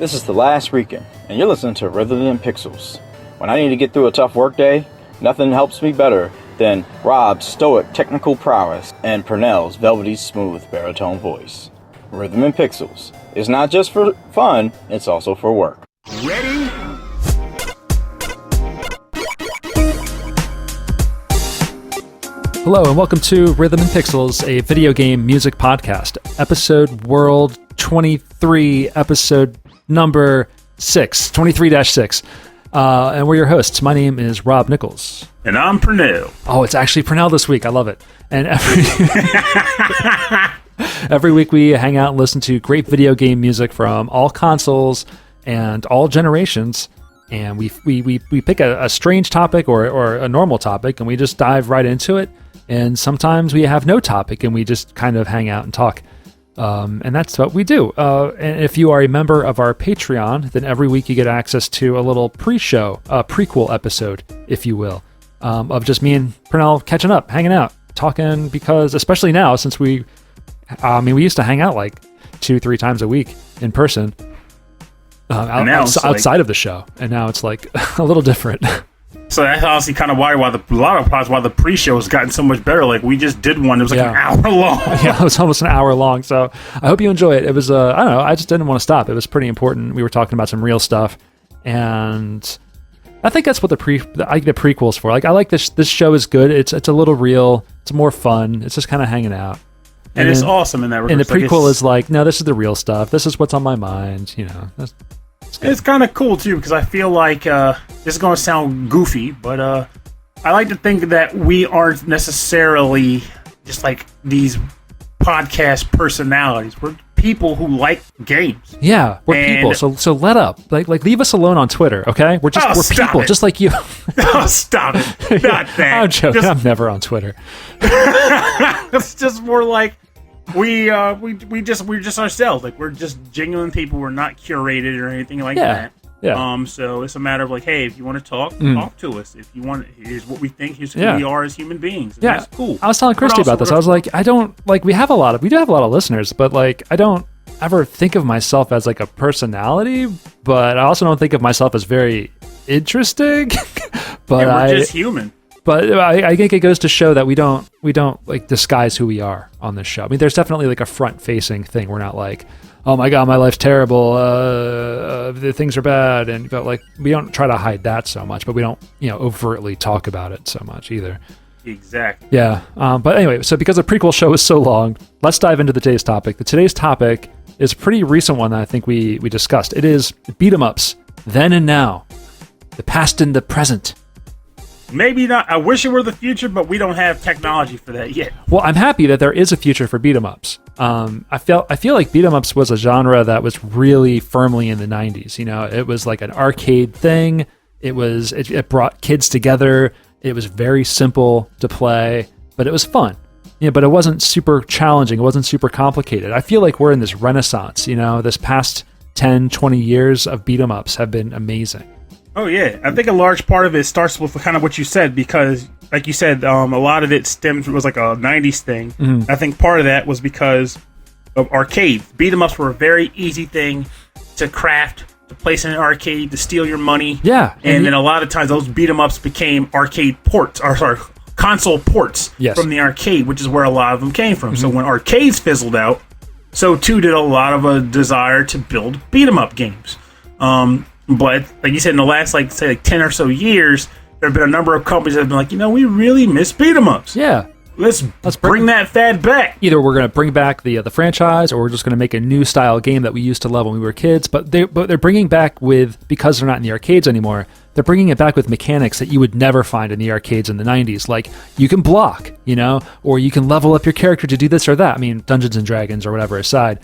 This is the last weekend, and you're listening to Rhythm and Pixels. When I need to get through a tough workday, nothing helps me better than Rob's stoic technical prowess and Purnell's velvety smooth baritone voice. Rhythm and Pixels is not just for fun, it's also for work. Ready? Hello and welcome to Rhythm and Pixels, a video game music podcast. Episode World 23, episode number 6, 23-6. And we're your hosts. My name is Rob Nichols. And I'm Purnell. Oh, it's actually Purnell this week. I love it. And every week we hang out and listen to great video game music from all consoles and all generations. And we pick a strange topic or a normal topic, and we just dive right into it. And sometimes we have no topic, and we just kind of hang out and talk. And that's what we do. And if you are a member of our Patreon, then every week you get access to a little pre-show, prequel episode, if you will, of just me and Purnell catching up, hanging out, talking, because especially now, since we used to hang out like 2-3 times a week in person outside of the show. And now it's like a little different. So that's honestly kind of why a lot of parts why the pre-show has gotten so much better. Like, we just did one. It was like an hour long. Yeah, it was almost an hour long. So I hope you enjoy it. It was, I don't know, I just didn't want to stop. It was pretty important. We were talking about some real stuff. And I think that's what the prequel's for. Like, I like this show is good. It's a little real. It's more fun. It's just kind of hanging out. And it's awesome in that regard. And the prequel is like, no, this is the real stuff. This is what's on my mind, you know. It's kind of cool, too, because I feel like this is going to sound goofy, but I like to think that we aren't necessarily just like these podcast personalities. We're people who like games. Yeah, we're people, so let up. Like leave us alone on Twitter, okay? We're people, just like you. Oh, stop it. Not that. I'm joking. I'm never on Twitter. It's just more like we're just ourselves. Like, we're just genuine people. We're not curated or anything like that. Yeah. So it's a matter of like, hey, if you want to talk to us. If you want, here's what we think. Here's who we are as human beings. And that's cool. I was telling Christy about this. I was like, we do have a lot of listeners, but like, I don't ever think of myself as like a personality, but I also don't think of myself as very interesting. But we're just human. But I think it goes to show that we don't like disguise who we are on this show. I mean, there's definitely like a front-facing thing. We're not like, oh my god, my life's terrible. The things are bad, but like, we don't try to hide that so much. But we don't, overtly talk about it so much either. Exactly. Yeah. But anyway, so because the prequel show is so long, let's dive into today's topic. Today's topic is a pretty recent one that I think we discussed. It is beat 'em ups, then and now, the past and the present. Maybe not. I wish it were the future, but we don't have technology for that yet. Well, I'm happy that there is a future for beat 'em ups. I feel like beat 'em ups was a genre that was really firmly in the 90s. It was like an arcade thing. It brought kids together. It was very simple to play, but it was fun. But it wasn't super challenging. It wasn't super complicated. I feel like we're in this renaissance. This past 10, 20 years of beat 'em ups have been amazing. Oh, yeah. I think a large part of it starts with kind of what you said, because, like you said, a lot of it was like a 90s thing. Mm-hmm. I think part of that was because of arcades. Beat 'em ups were a very easy thing to craft, to place in an arcade, to steal your money. Yeah. And then a lot of times those beat 'em ups became console ports from the arcade, which is where a lot of them came from. Mm-hmm. So when arcades fizzled out, so too did a lot of a desire to build beat 'em up games. But like you said, in the last, 10 or so years, there have been a number of companies that have been like, we really miss beat 'em ups. Yeah. Let's bring that fad back. Either we're going to bring back the franchise, or we're just going to make a new style game that we used to love when we were kids. But they're bringing back because they're not in the arcades anymore, they're bringing it back with mechanics that you would never find in the arcades in the 90s. Like, you can block, or you can level up your character to do this or that. I mean, Dungeons and Dragons or whatever aside.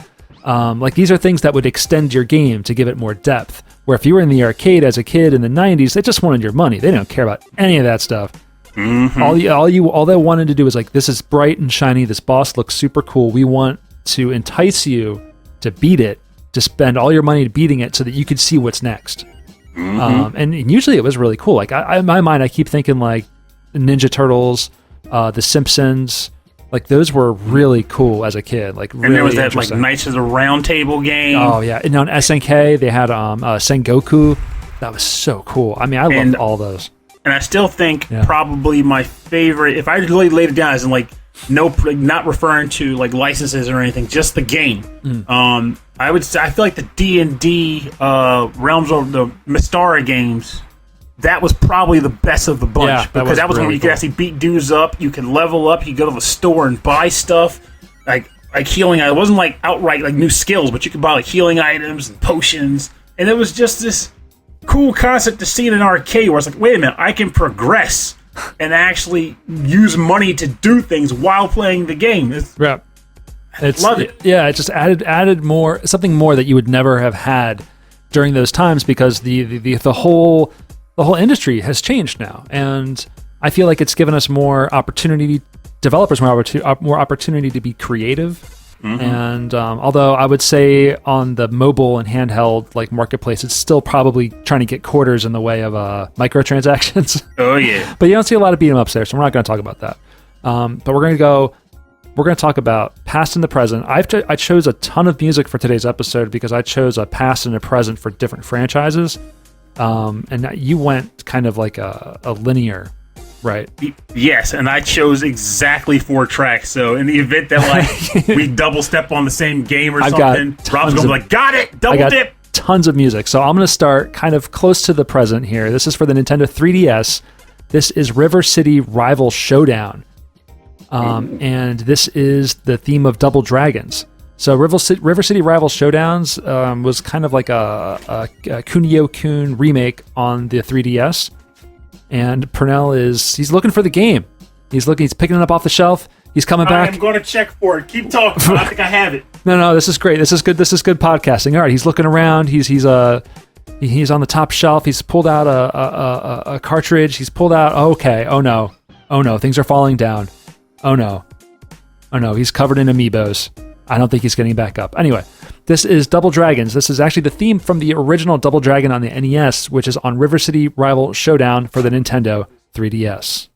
Like, these are things that would extend your game to give it more depth. Where if you were in the arcade as a kid in the 90s, they just wanted your money. They didn't care about any of that stuff. Mm-hmm. All they wanted to do was like, this is bright and shiny. This boss looks super cool. We want to entice you to beat it, to spend all your money beating it so that you could see what's next. Mm-hmm. And usually it was really cool. Like, in my mind, I keep thinking like Ninja Turtles, The Simpsons, Like those were really cool as a kid. Like really and there was that like interesting. Knights of the Round Table game. Oh yeah, and on SNK they had Sengoku. That was so cool. I mean, I loved all those. And I still think probably my favorite, if I really laid it down as in like not referring to like licenses or anything, just the game. I feel like the D&D Realms of the Mystara games, that was probably the best of the bunch, because that was really when you could actually beat dudes up, you could level up, you could go to the store and buy stuff like healing. It wasn't like outright like new skills, but you could buy like healing items and potions, and it was just this cool concept to see in an arcade where it's like, wait a minute, I can progress and actually use money to do things while playing the game. Love it. Yeah, it just added more, something more that you would never have had during those times, because the whole industry has changed now, and I feel like it's given us more opportunity, developers more opportunity to be creative. And although I would say on the mobile and handheld like marketplace, it's still probably trying to get quarters in the way of microtransactions. Oh yeah. But you don't see a lot of beat 'em ups there, so we're not going to talk about that. But we're going to talk about past and the present. I chose a ton of music for today's episode because I chose a past and a present for different franchises. And you went kind of like a linear. Right. Yes, and I chose exactly 4 tracks. So in the event that like we double step on the same game or something, Rob's gonna be like, "Got it, double dip." Tons of music. So I'm gonna start kind of close to the present here. This is for the Nintendo 3DS. This is River City Rival Showdown, and this is the theme of Double Dragons. So River City Rival Showdowns was kind of like a Kunio-kun remake on the 3DS. And Purnell he's looking for the game. He's picking it up off the shelf. He's coming back. I'm going to check for it. Keep talking. I think I have it. No, this is great. This is good podcasting. All right, he's looking around. He's on the top shelf. He's pulled out a cartridge. He's pulled out. Okay. Oh no. Things are falling down. Oh no. He's covered in amiibos. I don't think he's getting back up. Anyway, this is Double Dragons. This is actually the theme from the original Double Dragon on the NES, which is on River City Rival Showdown for the Nintendo 3DS.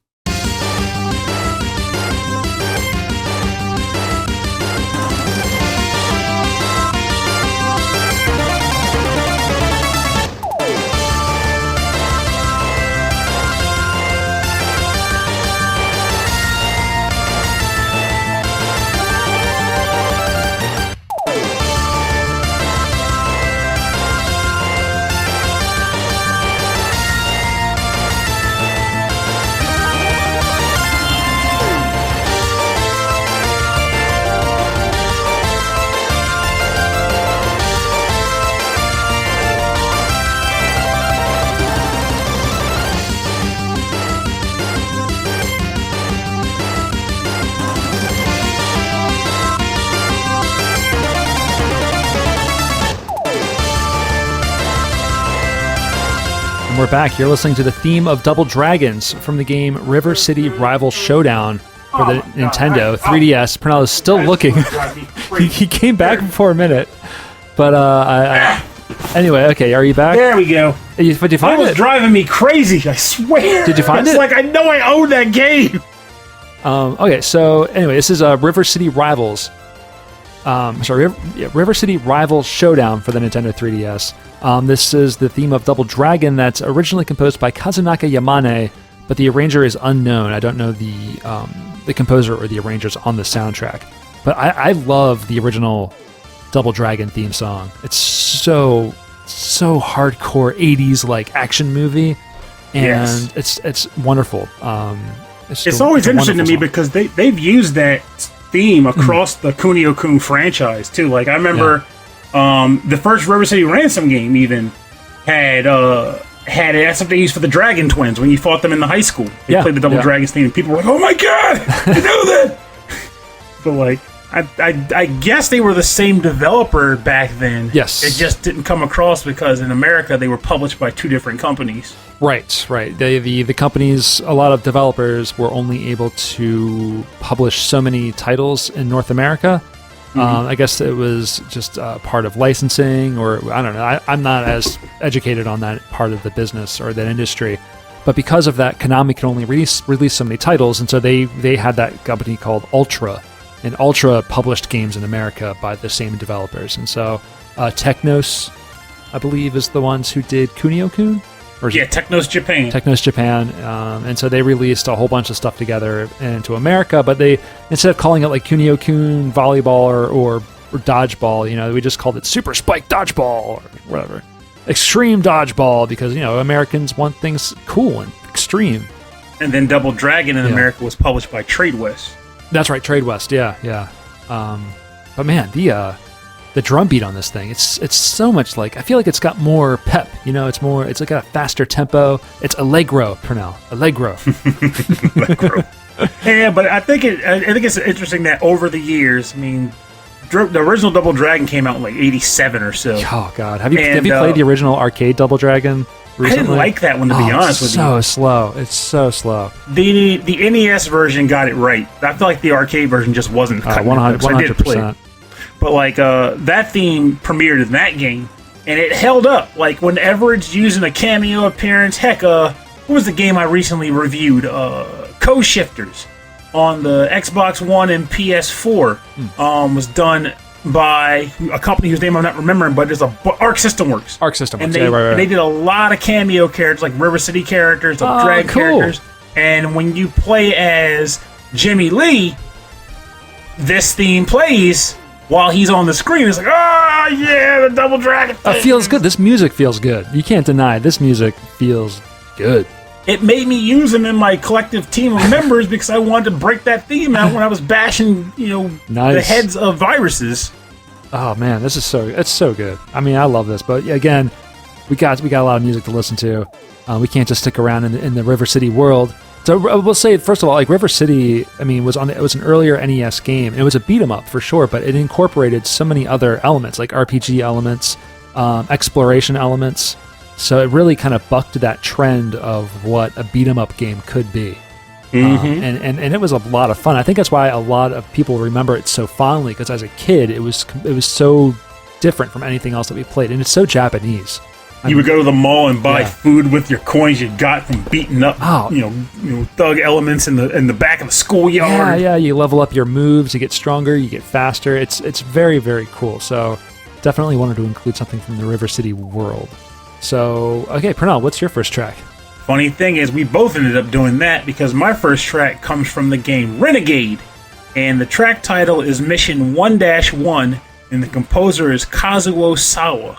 We're back. You're listening to the theme of Double Dragons from the game River City Rival Showdown for the Nintendo 3DS. Purnell is still looking. He came back for a minute, but anyway. Okay, are you back? There we go. Did you find That was it? driving me crazy. I swear. Did you find it's it? like I know I own that game. Okay, so anyway, this is River City Rivals. River City Rival Showdown for the Nintendo 3DS. This is the theme of Double Dragon that's originally composed by Kazunaka Yamane, but the arranger is unknown. I don't know the composer or the arrangers on the soundtrack. But I love the original Double Dragon theme song. It's so hardcore 80s like action movie, and it's wonderful. It's always interesting to me because they've used that theme across the Kunio-kun franchise too. Like I remember the first River City Ransom game even had that's something they used for the Dragon Twins when you fought them in the high school. They played the Double Dragons theme and people were like, "Oh my god, I know that!" But like I guess they were the same developer back then. Yes. It just didn't come across because in America they were published by 2 different companies. Right. The companies, a lot of developers were only able to publish so many titles in North America. I guess it was just part of licensing, or I don't know. I'm not as educated on that part of the business or that industry. But because of that, Konami could only release so many titles, and so they had that company called Ultra, and Ultra published games in America by the same developers. And so Technos, I believe, is the ones who did Kunio-kun? Technos Japan. Technos Japan. And so they released a whole bunch of stuff together into America, but they, instead of calling it like Kunio-kun Volleyball or Dodgeball, we just called it Super Spike Dodgeball or whatever. Extreme Dodgeball, because, Americans want things cool and extreme. And then Double Dragon in America was published by Trade West. That's right, Trade West, yeah. But man, the drum beat on this thing, it's so much like, I feel like it's got more pep, it's like a faster tempo. It's Allegro, Pernell. Allegro. Allegro. Yeah, but I think it's interesting that over the years, the original Double Dragon came out in like 87 or so. Oh god, have you played the original arcade Double Dragon recently? I didn't like that one, to be honest with you. So slow. It's so slow. The NES version got it right. I feel like the arcade version just wasn't cutting 100%. But like that theme premiered in that game, and it held up. Like whenever it's using a cameo appearance, heck, what was the game I recently reviewed? Code Shifters on the Xbox One and PS4 was done by a company whose name I'm not remembering, but it's Arc System Works. Arc System Works, and they did a lot of cameo characters, like River City characters, drag characters. And when you play as Jimmy Lee, this theme plays while he's on the screen. It's like, the Double Dragon thing. It feels good. This music feels good. You can't deny it. This music feels good. It made me use them in my collective team of members because I wanted to break that theme out when I was bashing, the heads of viruses. Oh man, it's so good. I love this, but again, we got a lot of music to listen to. We can't just stick around in the River City world. So we'll say, first of all, like River City, it was an earlier NES game, and it was a beat 'em up for sure, but it incorporated so many other elements, like RPG elements, exploration elements. So it really kind of bucked that trend of what a beat 'em up game could be. And it was a lot of fun. I think that's why a lot of people remember it so fondly, because as a kid, it was so different from anything else that we played, and it's so Japanese. You would go to the mall and buy food with your coins you got from beating up, thug elements in the back of the schoolyard. Yeah. You level up your moves, you get stronger, you get faster. It's very, very cool. So definitely wanted to include something from the River City world. So, okay, Pernell, what's your first track? Funny thing is, we both ended up doing that because my first track comes from the game Renegade, and the track title is Mission 1-1, and the composer is Kazuo Sawa.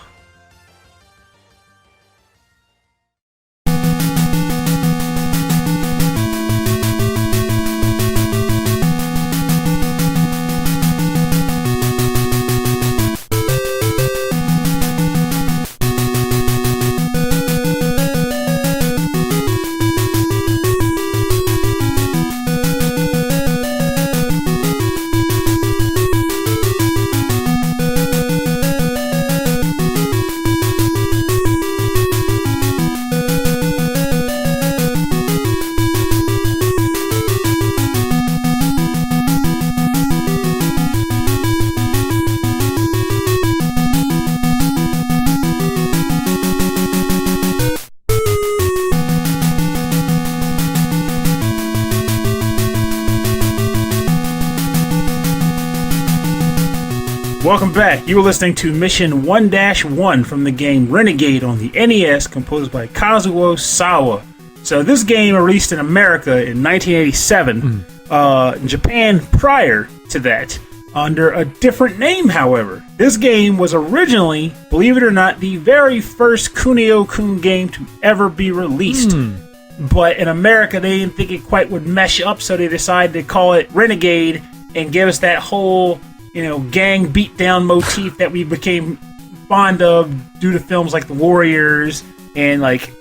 Welcome back. You were listening to Mission 1-1 from the game Renegade on the NES, composed by Kazuo Sawa. So this game released in America in 1987. In Japan prior to that, under a different name, however. This game was originally, believe it or not, the very first Kunio-kun game to ever be released. But in America, they didn't think it quite would mesh up, so they decided to call it Renegade and give us that whole, gang beatdown motif that we became fond of due to films like The Warriors and like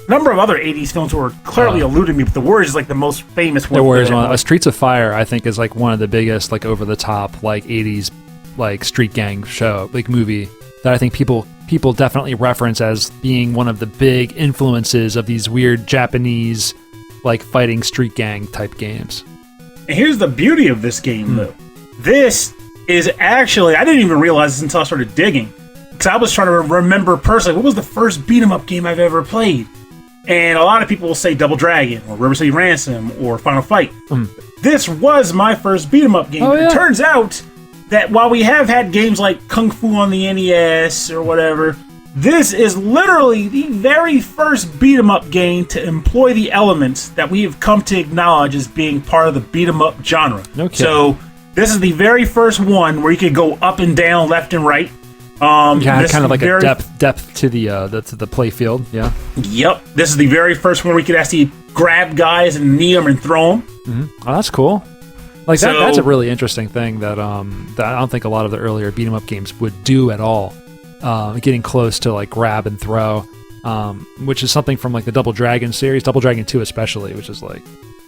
a number of other 80s films who were clearly eluding me, but The Warriors is like the most famous one. The Warriors one. Streets of Fire, I think, is like one of the biggest, like over the top, like 80s, like street gang show, like movie that I think people definitely reference as being one of the big influences of these weird Japanese, like fighting street gang type games. And here's the beauty of this game, though. This is actually, I didn't even realize this until I started digging. Because I was trying to remember personally, what was the first beat 'em up game I've ever played? And a lot of people will say Double Dragon or River City Ransom or Final Fight. This was my first beat 'em up game. It turns out that while we have had games like Kung Fu on the NES or whatever, this is literally the very first beat 'em up game to employ the elements that we have come to acknowledge as being part of the beat 'em up genre. So this is the very first one where you could go up and down, left and right. Kind of like a depth to the play field. Yeah. Yep. This is the very first one where you could actually grab guys and knee them and throw them. Oh, that's cool. Like that's a really interesting thing that that I don't think a lot of the earlier beat 'em up games would do at all. Getting close to like grab and throw, which is something from like the Double Dragon series, Double Dragon 2 especially, which is like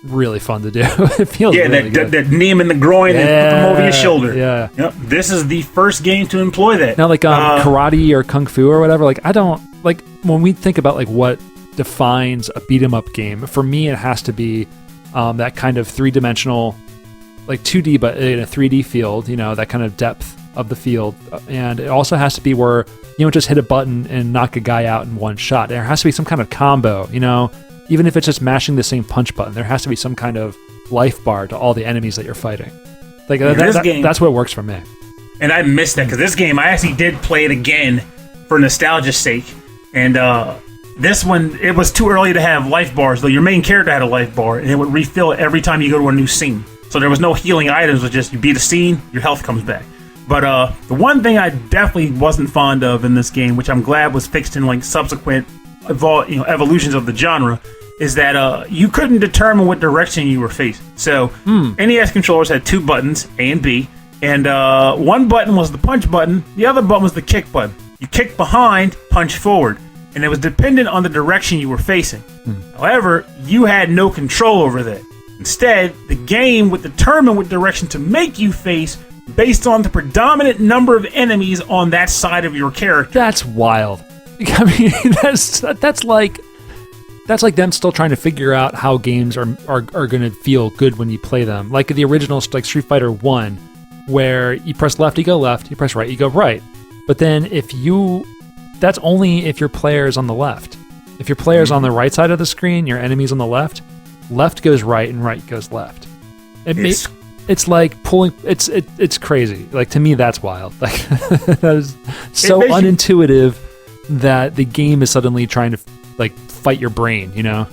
really fun to do. It feels really good. That knee him in the groin and put them over your shoulder. Yeah. Yep. This is the first game to employ that. Now, like karate or kung fu or whatever. Like I don't like when we think about like what defines a beat 'em up game. For me, it has to be that kind of 3-dimensional, like 2D but in a 3D field. You know, that kind of depth of the field, and it also has to be where you don't just hit a button and knock a guy out in one shot. There has to be some kind of combo. You know. Even if it's just mashing the same punch button, there has to be some kind of life bar to all the enemies that you're fighting. Like that's what works for me. And I missed that because this game, I actually did play it again for nostalgia's sake. And this one, it was too early to have life bars, though your main character had a life bar, and it would refill it every time you go to a new scene. So there was no healing items, it was just you beat a scene, your health comes back. But the one thing I definitely wasn't fond of in this game, which I'm glad was fixed in like subsequent evolutions of the genre, is that you couldn't determine what direction you were facing. So NES controllers had 2 buttons, A and B, and one button was the punch button, the other button was the kick button. You kick behind, punch forward, and it was dependent on the direction you were facing. However, you had no control over that. Instead, the game would determine what direction to make you face based on the predominant number of enemies on that side of your character. That's wild. I mean, that's like them still trying to figure out how games are going to feel good when you play them. Like the original, like Street Fighter 1, where you press left, you go left, you press right, you go right. But then that's only if your player is on the left. If your player is on the right side of the screen, your enemy's on the left goes right and right goes left. It's like pulling, it's crazy. Like to me, that's wild. Like that is so unintuitive that the game is suddenly trying to like fight your brain, you know?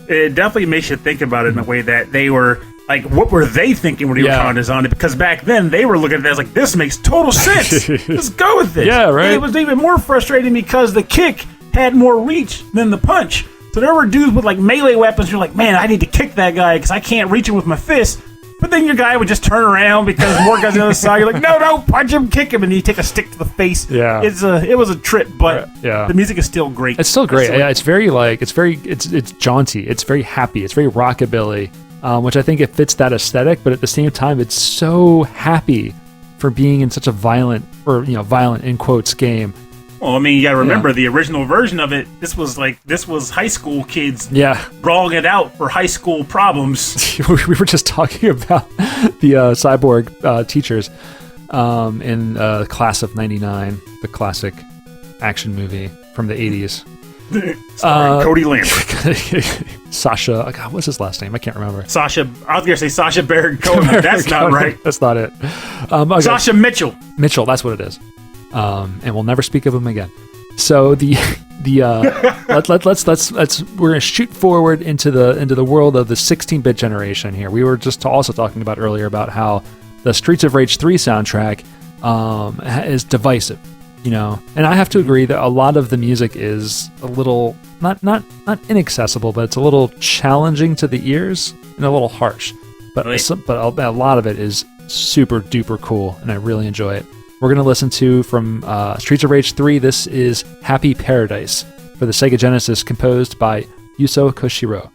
It definitely makes you think about it in a way that they were like, what were they thinking when they were trying to design it? Because back then they were looking at it as like, this makes total sense. Let's go with this. Yeah, right. And it was even more frustrating because the kick had more reach than the punch. So there were dudes with like melee weapons. You're like, man, I need to kick that guy because I can't reach him with my fist. But then your guy would just turn around because more guys on the other side. You're like, no, punch him, kick him, and you take a stick to the face. Yeah, it was a trip, but the music is still great. It's still great. It's very it's jaunty. It's very happy. It's very rockabilly, which I think it fits that aesthetic. But at the same time, it's so happy for being in such a violent in quotes game. Well, I mean, you gotta remember the original version of it. This was high school kids brawling it out for high school problems. We were just talking about the cyborg teachers in Class of '99, the classic action movie from the '80s. Cody Lambert, Sasha. God, what's his last name? I can't remember. Sasha. I was gonna say Sasha Baron Cohen. That's not right. That's not it. Okay. Sasha Mitchell. Mitchell. That's what it is. And we'll never speak of him again. So let's we're gonna shoot forward into the world of the 16-bit generation here. We were just also talking about earlier about how the Streets of Rage 3 soundtrack is divisive, you know. And I have to agree that a lot of the music is a little not inaccessible, but it's a little challenging to the ears and a little harsh. But a lot of it is super duper cool, and I really enjoy it. We're going to listen to from Streets of Rage 3. This is Happy Paradise for the Sega Genesis, composed by Yuzo Koshiro.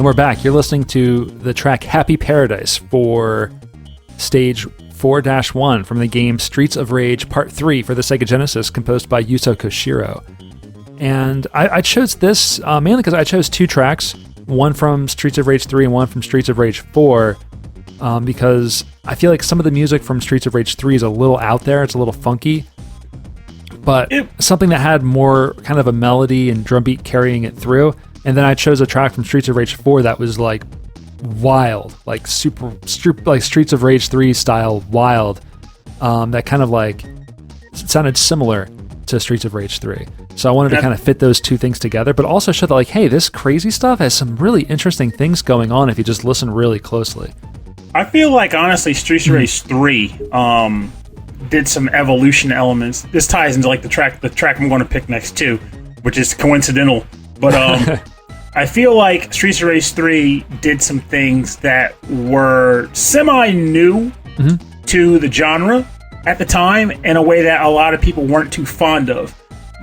And we're back. You're listening to the track Happy Paradise for stage 4-1 from the game Streets of Rage Part 3 for the Sega Genesis, composed by Yuzo Koshiro. And I chose this mainly because I chose 2 tracks, one from Streets of Rage 3 and one from Streets of Rage 4, because I feel like some of the music from Streets of Rage 3 is a little out there, it's a little funky, but something that had more kind of a melody and drum beat carrying it through. And then I chose a track from Streets of Rage 4 that was like wild, like like Streets of Rage 3 style wild, that kind of like sounded similar to Streets of Rage 3. So I wanted to kind of fit those 2 things together, but also show that like, hey, this crazy stuff has some really interesting things going on if you just listen really closely. I feel like, honestly, Streets of Rage 3 did some evolution elements. This ties into like the track I'm going to pick next too, which is coincidental. But I feel like Streets of Rage 3 did some things that were semi-new to the genre at the time in a way that a lot of people weren't too fond of.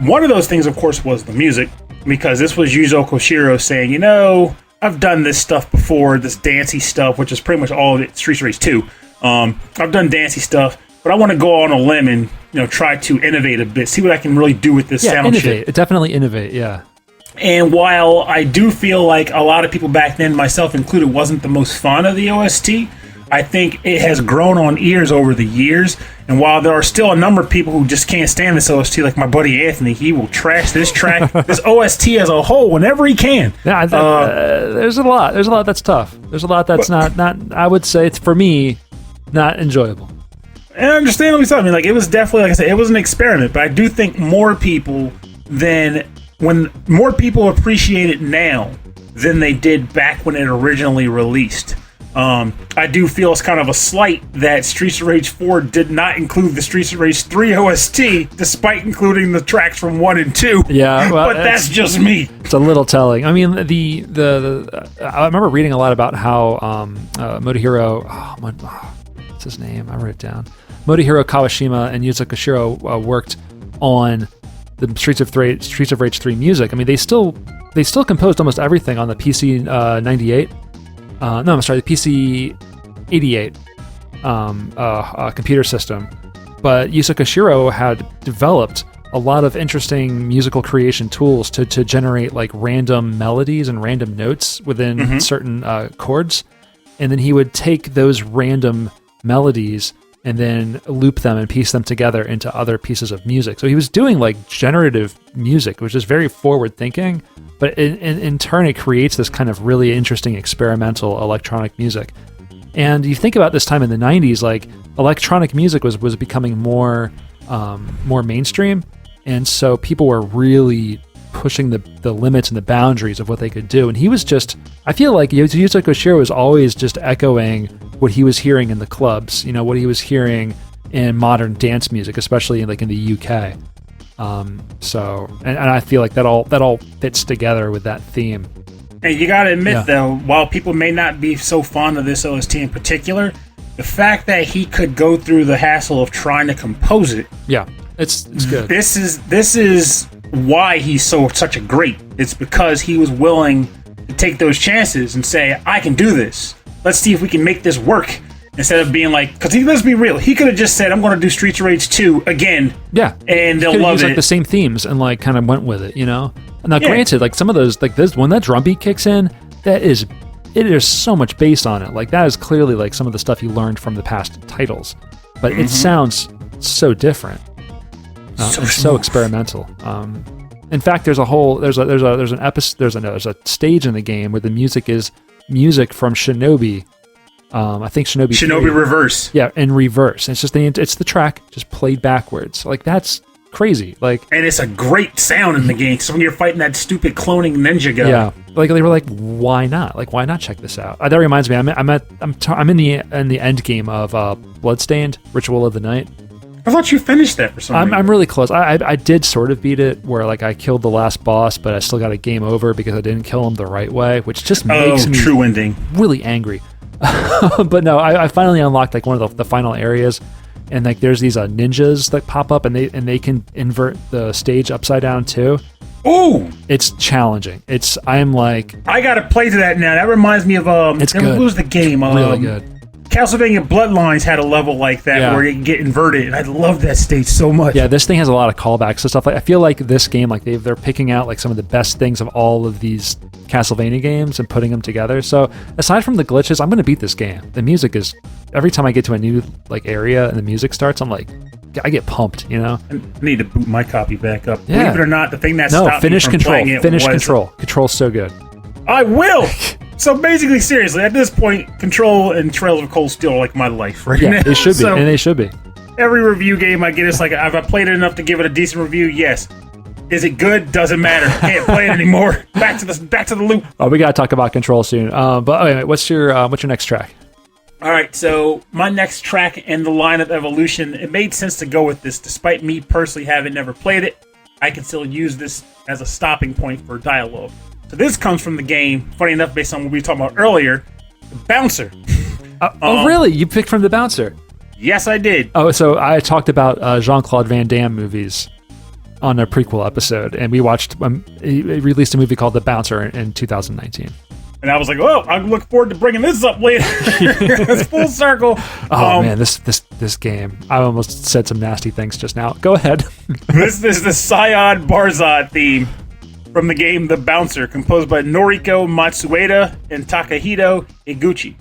One of those things, of course, was the music, because this was Yuzo Koshiro saying, you know, I've done this stuff before, this dancey stuff, which is pretty much all of it, Streets of Rage 2. I've done dancey stuff, but I want to go on a limb and, you know, try to innovate a bit, see what I can really do with this sound innovate. shit. Definitely innovate, yeah. And while I do feel like a lot of people back then, myself included, wasn't the most fond of the OST, I think it has grown on ears over the years. And while there are still a number of people who just can't stand this OST, like my buddy Anthony, he will trash this track, this OST as a whole, whenever he can. Yeah, there's a lot. There's a lot that's tough. There's a lot that's not. I would say, it's, for me, not enjoyable. And I understand what he's talking. I mean, like, it was definitely, like I said, it was an experiment. But I do think more people appreciate it now than they did back when it originally released. I do feel it's kind of a slight that Streets of Rage 4 did not include the Streets of Rage 3 OST, despite including the tracks from 1 and 2. Yeah, well, but that's just me. It's a little telling. I mean, I remember reading a lot about how Motohiro, what's his name? I wrote it down. Motohiro Kawashima and Yuzo Koshiro worked on the Streets of Rage 3 music. I mean, they still composed almost everything on the PC 98. The PC 88 computer system. But Yuzo Koshiro had developed a lot of interesting musical creation tools to generate like random melodies and random notes within certain chords. And then he would take those random melodies and then loop them and piece them together into other pieces of music. So he was doing like generative music, which is very forward thinking, but in turn it creates this kind of really interesting experimental electronic music. And you think about this time in the 90s, like electronic music was becoming more mainstream, and so people were really pushing the limits and the boundaries of what they could do. And he was just, I feel like Yuzo Koshiro was always just echoing what he was hearing in the clubs, you know, what he was hearing in modern dance music, especially in the UK. And I feel like that all fits together with that theme. And you gotta admit, though, while people may not be so fond of this OST in particular, the fact that he could go through the hassle of trying to compose it, it's good. This is why he's such a great. It's because he was willing to take those chances and say, I can do this. Let's see if we can make this work. Instead of being like, because let's be real, he could have just said, I'm going to do Streets of Rage 2 again. Yeah. And they'll love it. Like the same themes and like kind of went with it, you know? Now, granted, like some of those, like this, when that drum beat kicks in, there's so much bass on it. Like that is clearly like some of the stuff you learned from the past titles, but it sounds so different. So experimental. In fact, there's a stage in the game where the music is music from Shinobi. I think Shinobi 3. Reverse. Yeah, in reverse. It's just it's the track just played backwards. Like that's crazy. Like, and it's a great sound in the game. So when you're fighting that stupid cloning ninja guy, yeah, like they were like, why not? Like, why not check this out? That reminds me, I'm in the end game of Bloodstained: Ritual of the Night. I thought you finished that for some reason. I'm really close. I did sort of beat it, where like I killed the last boss, but I still got a game over because I didn't kill him the right way, which just makes me true ending really angry. But no, I finally unlocked like one of the final areas, and like there's these ninjas that pop up, and they can invert the stage upside down too. Ooh, It's challenging. I'm like, I gotta play to that now. That reminds me of It's good. what was the game? really good. Castlevania Bloodlines had a level like that Yeah. where you can get inverted, and I love that stage so much. Yeah, this thing has a lot of callbacks and stuff. Like, I feel like this game, like they're picking out like some of the best things of all of these Castlevania games and putting them together. So aside from the glitches, I'm gonna beat this game. The music is every time I get to a new like area and the music starts, I'm like, I get pumped, you know. I need to boot my copy back up. Yeah. Believe it or not, the thing that No, stopped finish me from Control. playing it Finish was, Control. Control's so good. I will. So basically, seriously, at this point, Control and Trails of Cold Steel are like my life right Yeah, now. they should be, So and they should be. every review game I get, it's like, have I played it enough to give it a decent review? Yes. Is it good? Doesn't matter. Can't play it anymore. Back to the loop. Oh, we gotta talk about Control soon. But anyway, what's your next track? All right, so my next track in the line of Evolution, it made sense to go with this. Despite me personally having never played it, I can still use this as a stopping point for dialogue. So this comes from the game, funny enough, based on what we were talking about earlier, the Bouncer. Oh, really? You picked from the Bouncer? Yes, I did. Oh, so I talked about Jean-Claude Van Damme movies on a prequel episode, and we watched. He released a movie called The Bouncer in 2019. And I was like, oh, I look forward to bringing this up later. It's full circle. Oh man, this game! I almost said some nasty things just now. Go ahead. This is the Scion Barzhad theme from the game The Bouncer, composed by Noriko Matsueda and Takahito Eguchi.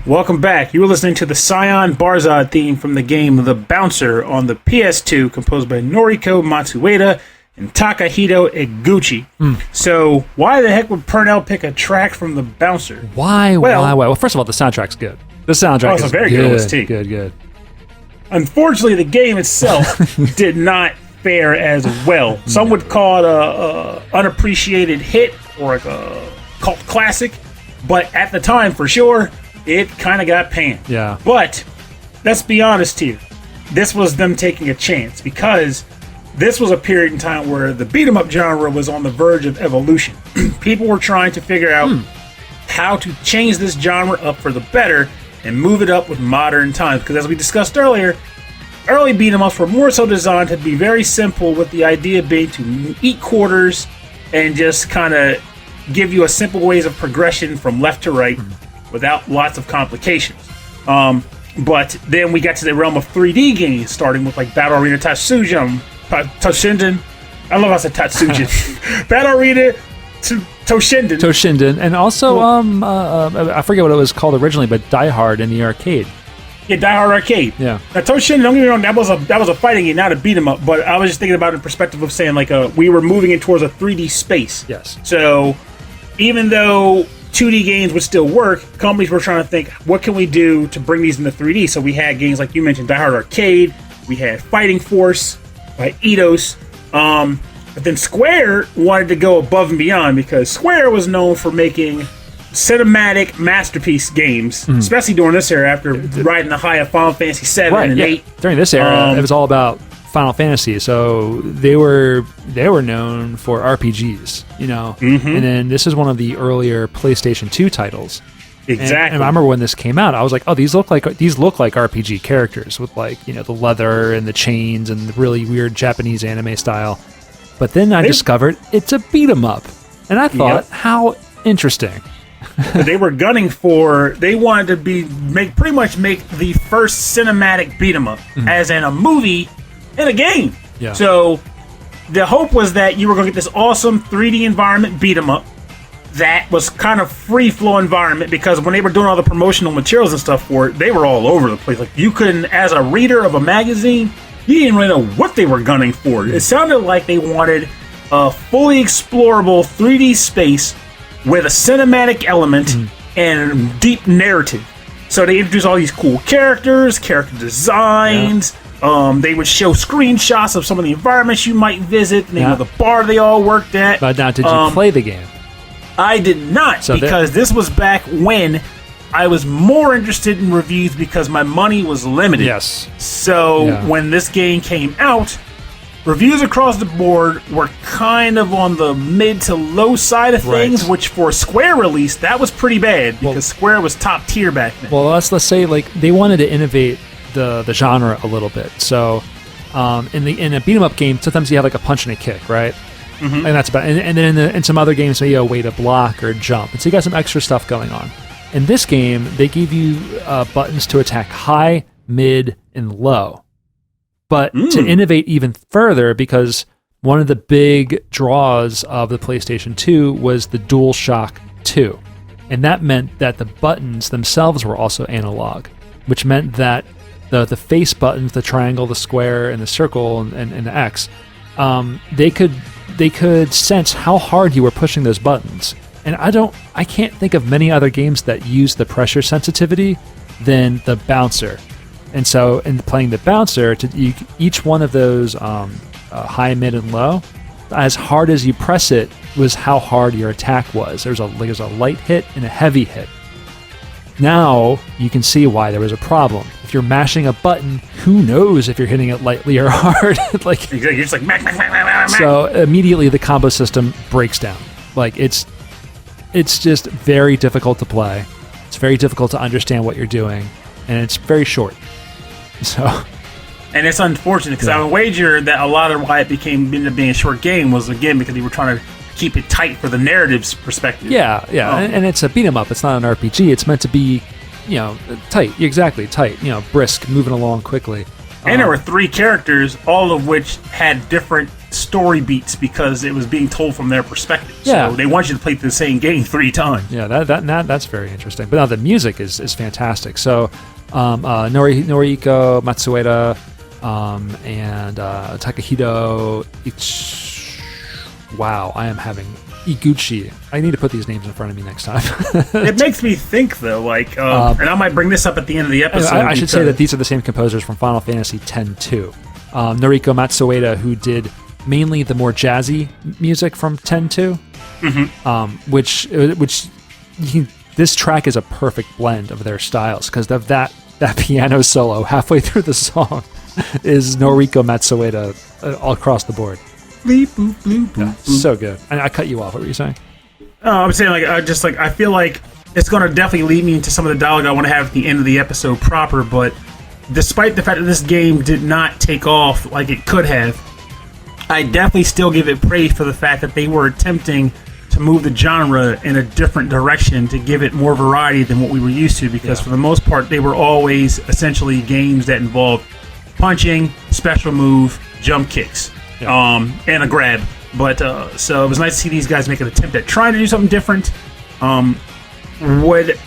Welcome back. You were listening to the Scion Barzhad theme from the game The Bouncer on the PS2, composed by Noriko Matsueda and Takahito Eguchi. So, why the heck would Purnell pick a track from The Bouncer? Why? Well, first of all, the soundtrack's good. The soundtrack is very good OST. Good. Unfortunately, the game itself did not fare as well. Some would call it a unappreciated hit or a cult classic, but at the time, for sure, it kind of got panned. Yeah. But let's be honest here. This was them taking a chance because this was a period in time where the beat 'em up genre was on the verge of evolution. People were trying to figure out how to change this genre up for the better and move it up with modern times. Because as we discussed earlier, early beat 'em ups were more so designed to be very simple, with the idea being to eat quarters and just kind of give you a simple ways of progression from left to right without lots of complications. But then we got to the realm of 3D games, starting with like Battle Arena Toshinden. I love how I said Tatsujin. Battle Arena Toshinden. And also, I forget what it was called originally, but Die Hard in the arcade. Yeah, Die Hard Arcade. Yeah. Now, Toshinden, don't get me wrong, that was a fighting game, not a beat 'em up. But I was just thinking about it in perspective of saying like we were moving it towards a 3D space. Yes. So even though 2D games would still work, companies were trying to think, what can we do to bring these into 3D? So we had games like you mentioned, Die Hard Arcade. We had Fighting Force by Eidos. But then Square wanted to go above and beyond because Square was known for making cinematic masterpiece games, especially during this era after riding the high of Final Fantasy 7 and 8. During this era, it was all about Final Fantasy, so they were known for RPGs, you know. And then this is one of the earlier PlayStation 2 titles. Exactly. And I remember when this came out, I was like, "Oh, these look like RPG characters with like, you know, the leather and the chains and the really weird Japanese anime style." But then I discovered it's a beat 'em up, and I thought, how interesting. They were gunning for. They wanted to pretty much make the first cinematic beat 'em up, as in a movie and a game. Yeah. So the hope was that you were going to get this awesome 3D environment beat 'em up that was kind of free flow environment, because when they were doing all the promotional materials and stuff for it, they were all over the place. Like you couldn't, as a reader of a magazine, you didn't really know what they were gunning for. It sounded like they wanted a fully explorable 3D space with a cinematic element and deep narrative. So they introduced all these cool characters, character designs. They would show screenshots of some of the environments you might visit, the name of the bar they all worked at. But now, did you play the game? I did not, because this was back when I was more interested in reviews because my money was limited. Yes. So when this game came out, reviews across the board were kind of on the mid to low side of things, which for a Square release, that was pretty bad because Square was top tier back then. Well, let's say like they wanted to innovate the genre a little bit. So in a beat 'em up game, sometimes you have like a punch and a kick, right? And that's about. And then in some other games, maybe a way to block or jump, and so you got some extra stuff going on. In this game, they gave you buttons to attack high, mid, and low. But to innovate even further, because one of the big draws of the PlayStation 2 was the DualShock 2. And that meant that the buttons themselves were also analog, which meant that the face buttons, the triangle, the square, and the circle, and the X, they could sense how hard you were pushing those buttons. And I can't think of many other games that use the pressure sensitivity than the Bouncer. And so in playing the Bouncer, each one of those high, mid, and low, as hard as you press it was how hard your attack was. There's a light hit and a heavy hit. Now you can see why there was a problem. If you're mashing a button, who knows if you're hitting it lightly or hard? Like you're just like mac, mac, mac, mac, mac. So immediately the combo system breaks down. Like it's just very difficult to play. It's very difficult to understand what you're doing, and it's very short. So, and it's unfortunate because I would wager that a lot of why it ended up being a short game was again because they were trying to keep it tight for the narrative's perspective. Yeah. And it's a beat 'em up. It's not an RPG. It's meant to be, tight. Exactly, tight. Brisk, moving along quickly. And there were 3 characters, all of which had different story beats because it was being told from their perspective. Yeah. So they want you to play the same game 3 times. Yeah, that's very interesting. But now the music is fantastic. So Noriko, Matsueda, and Takahito. Wow, I am having Eguchi. I need to put these names in front of me next time. It makes me think, though, like, and I might bring this up at the end of the episode. I should say that these are the same composers from Final Fantasy X-2. Noriko Matsueda, who did mainly the more jazzy music from X-2, which this track is a perfect blend of their styles, because of that piano solo halfway through the song is Noriko Matsueda all across the board. Bleep, boop, bloop, boop, Yeah, boop. so good. And I cut you off. What were you saying? I'm saying, like, I feel like it's going to definitely lead me into some of the dialogue I want to have at the end of the episode proper, but despite the fact that this game did not take off like it could have, I definitely still give it praise for the fact that they were attempting to move the genre in a different direction to give it more variety than what we were used to, because for the most part, they were always essentially games that involved punching, special move, jump kicks, and a grab. But so it was nice to see these guys make an attempt at trying to do something different. Would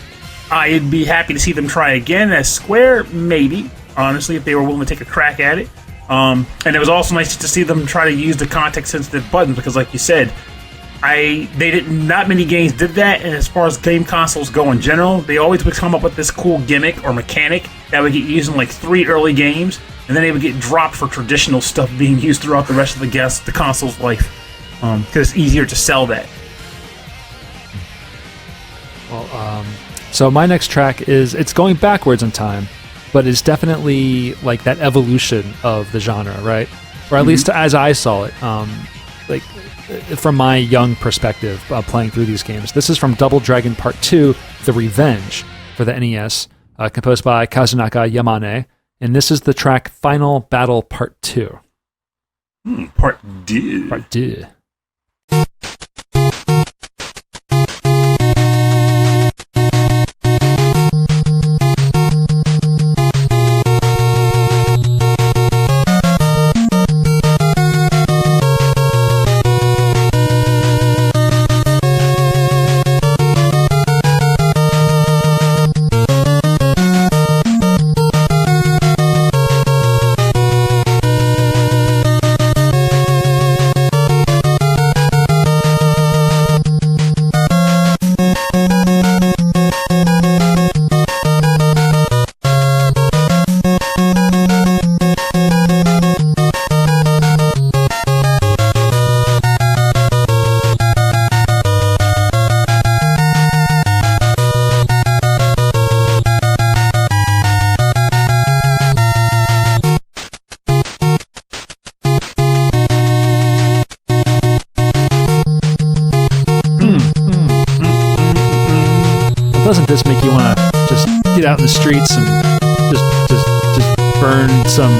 I'd be happy to see them try again as Square? Maybe, honestly, if they were willing to take a crack at it. And it was also nice to see them try to use the context-sensitive buttons, because, like you said, not many games did that. And as far as game consoles go in general, they always would come up with this cool gimmick or mechanic that would get used in like 3 early games, and then they would get dropped for traditional stuff being used throughout the rest of the console's life, because it's easier to sell that. Well, so my next track it's going backwards in time, but it's definitely like that evolution of the genre, right? Or at least as I saw it, like from my young perspective, playing through these games. This is from Double Dragon Part 2, The Revenge, for the NES, composed by Kazunaka Yamane, and this is the track Final Battle Part 2. Part 2. Part 2. Doesn't this make you want to just get out in the streets and just burn some,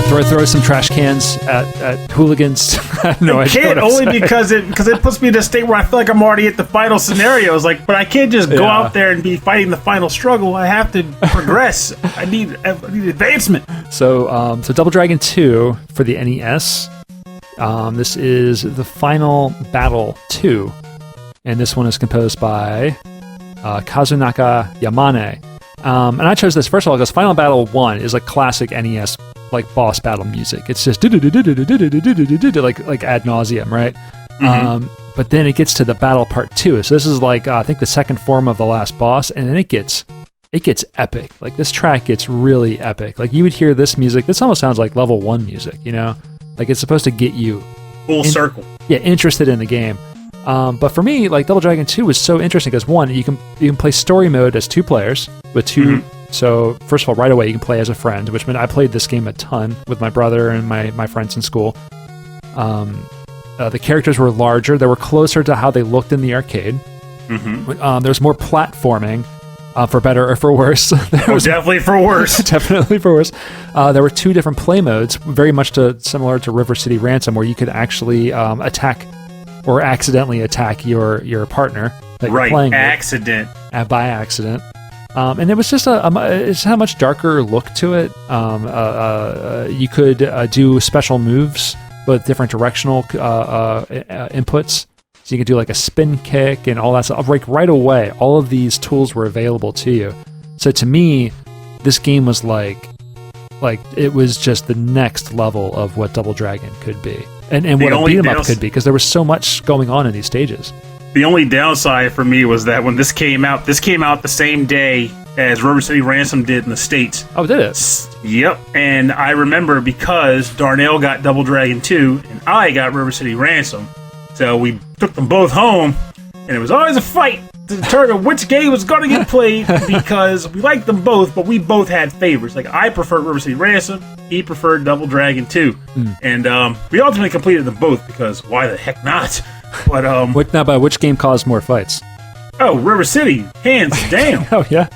throw some trash cans at hooligans? I have no idea. I can't, only because it puts me in a state where I feel like I'm already at the final scenarios. Like, but I can't just go out there and be fighting the final struggle. I have to progress. I need advancement. So Double Dragon 2 for the NES. This is the Final Battle 2, and this one is composed by Kazunaka Yamane. And I chose this first of all because Final Battle 1 is like classic NES like boss battle music. It's just like ad nauseum, right? But then it gets to the battle part 2. So this is like I think the second form of the last boss, and then it gets epic. Like this track gets really epic. Like you would hear this music. This almost sounds like level 1 music, you know? Like it's supposed to get you full circle. Yeah, interested in the game. But for me, like Double Dragon 2 was so interesting because one, you can play story mode as 2 players with 2. So first of all, right away you can play as a friend, which meant I played this game a ton with my brother and my friends in school. The characters were larger; they were closer to how they looked in the arcade. There's more platforming, for better or for worse. Definitely for worse. Definitely for worse. There were 2 different play modes, very much similar to River City Ransom, where you could actually attack or accidentally attack your partner that you're playing with. By accident. And it was just it had a much darker look to it. You could do special moves with different directional inputs. So you could do like a spin kick and all that stuff. Like right away, all of these tools were available to you. So to me, this game was like it was just the next level of what Double Dragon could be, and what a beat 'em up could be, because there was so much going on in these stages. The only downside for me was that when this came out the same day as River City Ransom did in the States. Oh, did it? Yep. And I remember because Darnell got Double Dragon 2 and I got River City Ransom. So we took them both home, and it was always a fight to determine which game was going to get played, because we liked them both, but we both had favorites. Like, I preferred River City Ransom, he preferred Double Dragon 2. And we ultimately completed them both, because why the heck not? But which game caused more fights? Oh, River City, hands down. Oh, yeah?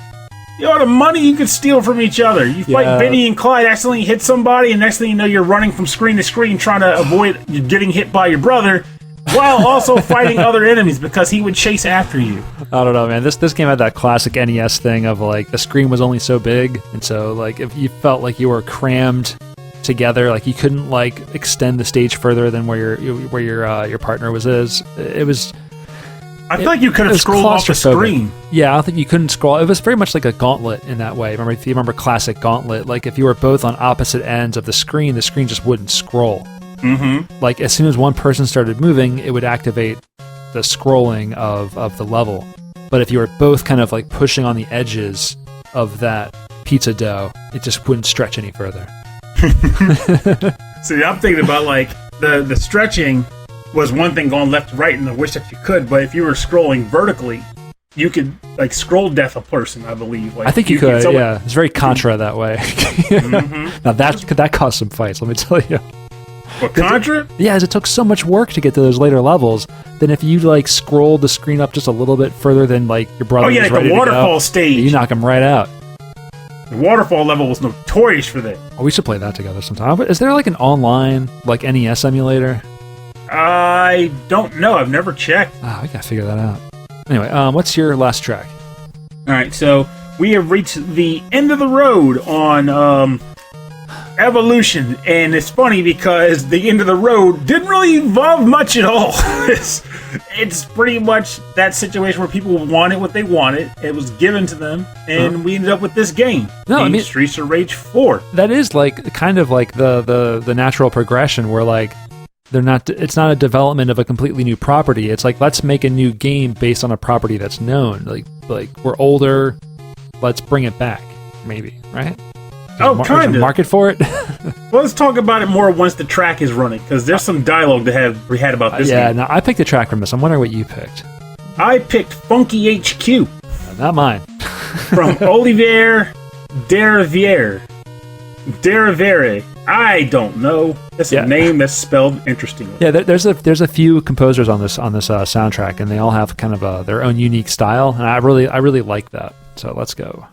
The money you could steal from each other. You fight Benny and Clyde, accidentally hit somebody, and next thing you know, you're running from screen to screen trying to avoid getting hit by your brother, while also fighting other enemies, because he would chase after you. I don't know, man. This game had that classic NES thing of like the screen was only so big, and so like if you felt like you were crammed together, like you couldn't like extend the stage further than where your partner was. It was. I feel like you could have scrolled off the screen. Yeah, I don't think you couldn't scroll. It was very much like a gauntlet in that way. If you remember classic Gauntlet, like if you were both on opposite ends of the screen just wouldn't scroll. Mm-hmm. Like as soon as one person started moving, it would activate the scrolling of the level. But if you were both kind of like pushing on the edges of that pizza dough, it just wouldn't stretch any further. See, I'm thinking about like the stretching was one thing going left to right, and I wish that you could, but if you were scrolling vertically, you could like scroll death a person, I believe. Like, I think you could, yeah. It's very Contra that way. Mm-hmm. Now that caused some fights, let me tell you. What, Contra? Yeah, as it took so much work to get to those later levels, then if you like scrolled the screen up just a little bit further than like your brother was like ready the waterfall to go, stage. you knock him right out. The waterfall level was notorious for that. Oh, we should play that together sometime. Is there like an online like NES emulator? I don't know. I've never checked. We gotta figure that out. Anyway, what's your last track? All right, so we have reached the end of the road on Evolution, and it's funny because the end of the road didn't really evolve much at all. It's pretty much that situation where people wanted what they wanted. It was given to them, and we ended up with this game. Streets of Rage 4. That is like kind of like the natural progression where like it's not a development of a completely new property. It's like, let's make a new game based on a property that's known. Like we're older, let's bring it back, maybe, right? Kind of. Market for it? Well, let's talk about it more once the track is running, because there's some dialogue we had about this game. Yeah, no, I picked a track from this. I'm wondering what you picked. I picked Funky HQ. Not mine. From Olivier Deriviere. I don't know. That's a name that's spelled interestingly. Yeah, there's a few composers on this soundtrack, and they all have kind of their own unique style, and I really like that. So let's go.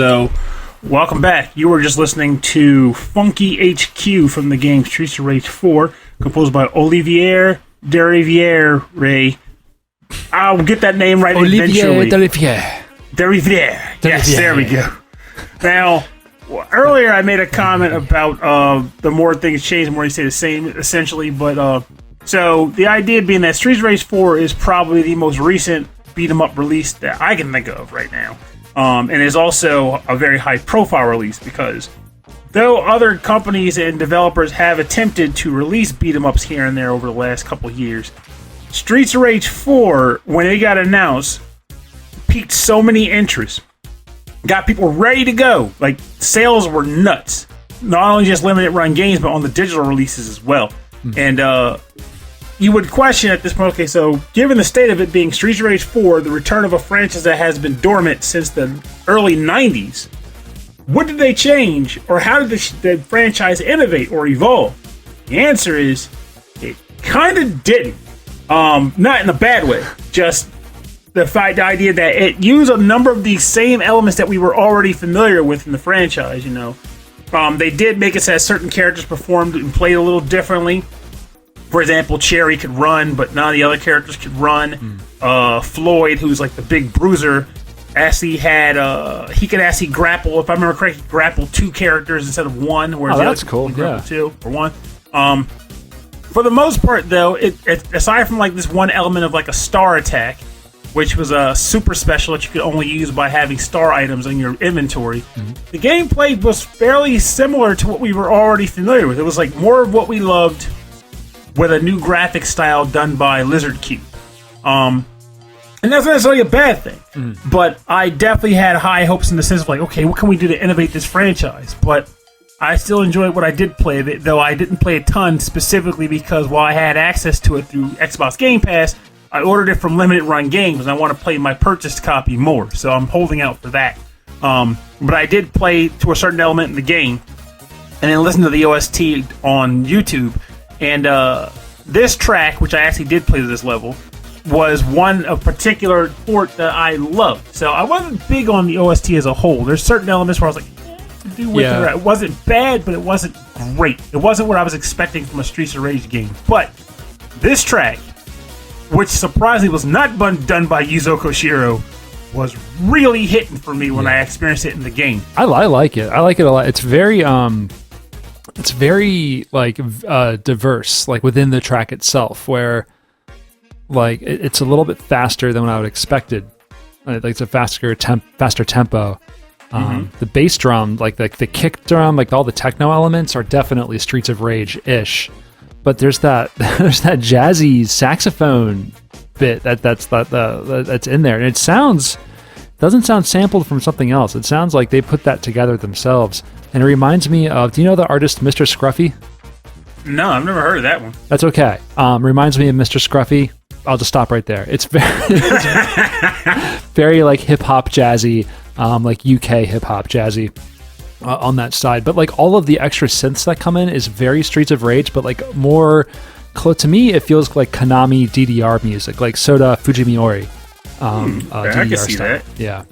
So, welcome back. You were just listening to Funky HQ from the game Streets of Rage 4, composed by Olivier Deriviere. I'll get that name right eventually. Deriviere. Yes, there we go. Now, earlier I made a comment about the more things change, the more you say the same, essentially. But so the idea being that Streets of Rage 4 is probably the most recent beat 'em up release that I can think of right now, and is also a very high profile release because though other companies and developers have attempted to release beat 'em ups here and there over the last couple of years, Streets of Rage 4, when it got announced, piqued so many interests. Got people ready to go. Like, sales were nuts. Not only just limited run games, but on the digital releases as well. And you would question at this point, okay, so given the state of it being Streets of Rage 4, the return of a franchise that has been dormant since the early 90s, what did they change? Or how did the franchise innovate or evolve? The answer is, it kind of didn't. Not in a bad way. Just the idea that it used a number of these same elements that we were already familiar with in the franchise, you know. They did make it so that certain characters performed and played a little differently. For example, Cherry could run, but none of the other characters could run. Floyd, who's like the big bruiser, actually had he could actually grapple. If I remember correctly, grapple 2 characters instead of 1. Whereas that's cool. Yeah, 2 or 1. For the most part, though, it aside from like this one element of like a star attack, which was a super special that you could only use by having star items in your inventory. The gameplay was fairly similar to what we were already familiar with. It was like more of what we loved with a new graphic style done by Lizard Cube. And that's not necessarily a bad thing. But I definitely had high hopes in the sense of like, okay, what can we do to innovate this franchise? But I still enjoyed what I did play of it, though I didn't play a ton specifically because while I had access to it through Xbox Game Pass, I ordered it from Limited Run Games, and I want to play my purchased copy more, so I'm holding out for that. But I did play to a certain element in the game, and then listen to the OST on YouTube. And this track, which I actually did play to this level, was one of particular port that I loved. So I wasn't big on the OST as a whole. There's certain elements where I was like, to do with it. It wasn't bad, but it wasn't great. It wasn't what I was expecting from a Streets of Rage game. But this track, which surprisingly was not done by Yuzo Koshiro, was really hitting for me when I experienced it in the game. I like it. I like it a lot. It's very like diverse, like within the track itself, where like it's a little bit faster than what I would expected. Like it's a faster tempo. The bass drum, like the kick drum, like all the techno elements are definitely Streets of Rage-ish. But there's that jazzy saxophone bit that's in there, and it doesn't sound sampled from something else. It sounds like they put that together themselves, and it reminds me of. Do you know the artist Mr. Scruffy? No, I've never heard of that one. That's okay. Reminds me of Mr. Scruffy. I'll just stop right there. It's very like hip hop jazzy, like UK hip hop jazzy. On that side, but like all of the extra synths that come in is very Streets of Rage, but like more to me it feels like Konami DDR music, like Soda Fujimiori DDR I can see style. that. Yeah.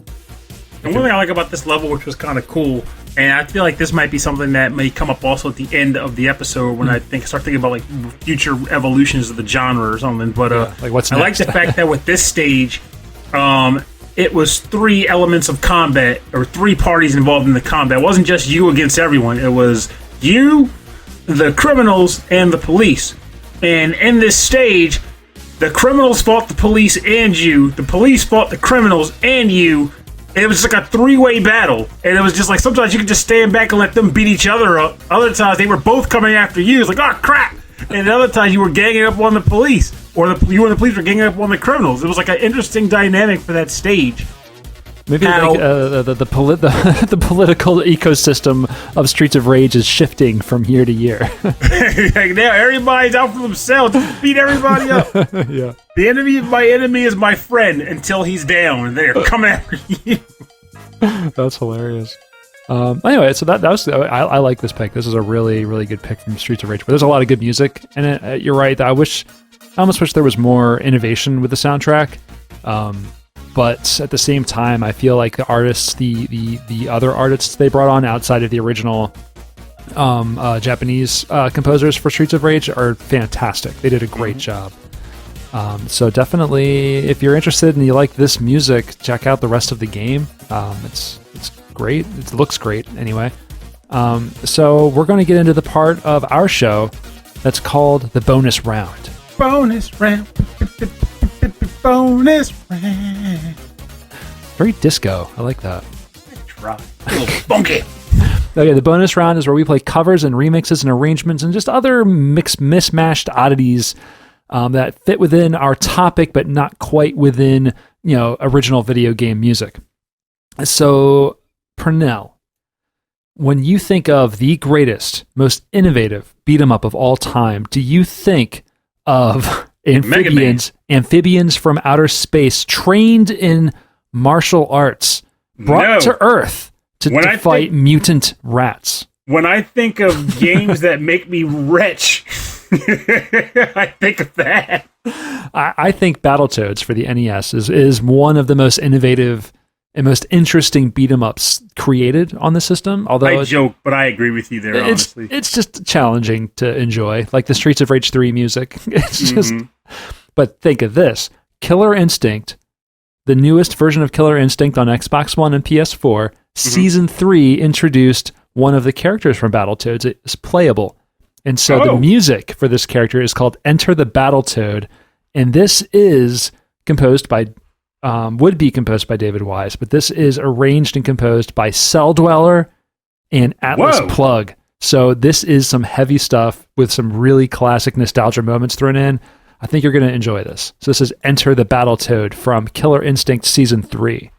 And one thing I like about this level, which was kind of cool, and I feel like this might be something that may come up also at the end of the episode when I start thinking about like future evolutions of the genre or something. But like what's I next? like the fact that with this stage, it was 3 elements of combat, or 3 parties involved in the combat. It wasn't just you against everyone. It was you, the criminals, and the police. And in this stage, the criminals fought the police and you. The police fought the criminals and you. And it was like a 3-way battle. And it was just like sometimes you could just stand back and let them beat each other up. Other times they were both coming after you. It's like, oh, crap. And other times you were ganging up on the police. Or you and the police were ganging up on the criminals. It was like an interesting dynamic for that stage. Maybe like, the political ecosystem of Streets of Rage is shifting from year to year. Like now everybody's out for themselves. Just beat everybody up. Yeah. The enemy of my enemy is my friend until he's down, and they're coming after you. That's hilarious. Anyway, so that was I like this pick. This is a really, really good pick from Streets of Rage. But there's a lot of good music in it. You're right. I almost wish there was more innovation with the soundtrack. but at the same time, I feel like the artists, the other artists they brought on outside of the original Japanese composers for Streets of Rage are fantastic. They did a great job. So definitely, if you're interested and you like this music, check out the rest of the game. It's great. It looks great anyway. So we're going to get into the part of our show that's called the bonus round. Bonus round. Bonus round. Very disco. I like that. Try. A little funky. Okay, the bonus round is where we play covers and remixes and arrangements and just other mismatched oddities that fit within our topic, but not quite within, original video game music. So, Pernell, when you think of the greatest, most innovative beat 'em up of all time, do you think of amphibians from outer space trained in martial arts brought to Earth to fight mutant rats? When I think of games that make me rich, I think of that. I think Battletoads for the NES is one of the most innovative and most interesting beat 'em ups created on the system. Although I joke, but I agree with you there. Honestly, it's just challenging to enjoy, like the Streets of Rage 3 music. It's just. But think of this: Killer Instinct, the newest version of Killer Instinct on Xbox One and PS4, Season 3 introduced one of the characters from Battletoads. It's playable. And so the music for this character is called Enter the Battletoad. And this is composed by, would be composed by David Wise, but this is arranged and composed by Celldweller and Atlas Plug. So this is some heavy stuff with some really classic nostalgia moments thrown in. I think you're going to enjoy this. So this is Enter the Battletoad from Killer Instinct Season 3.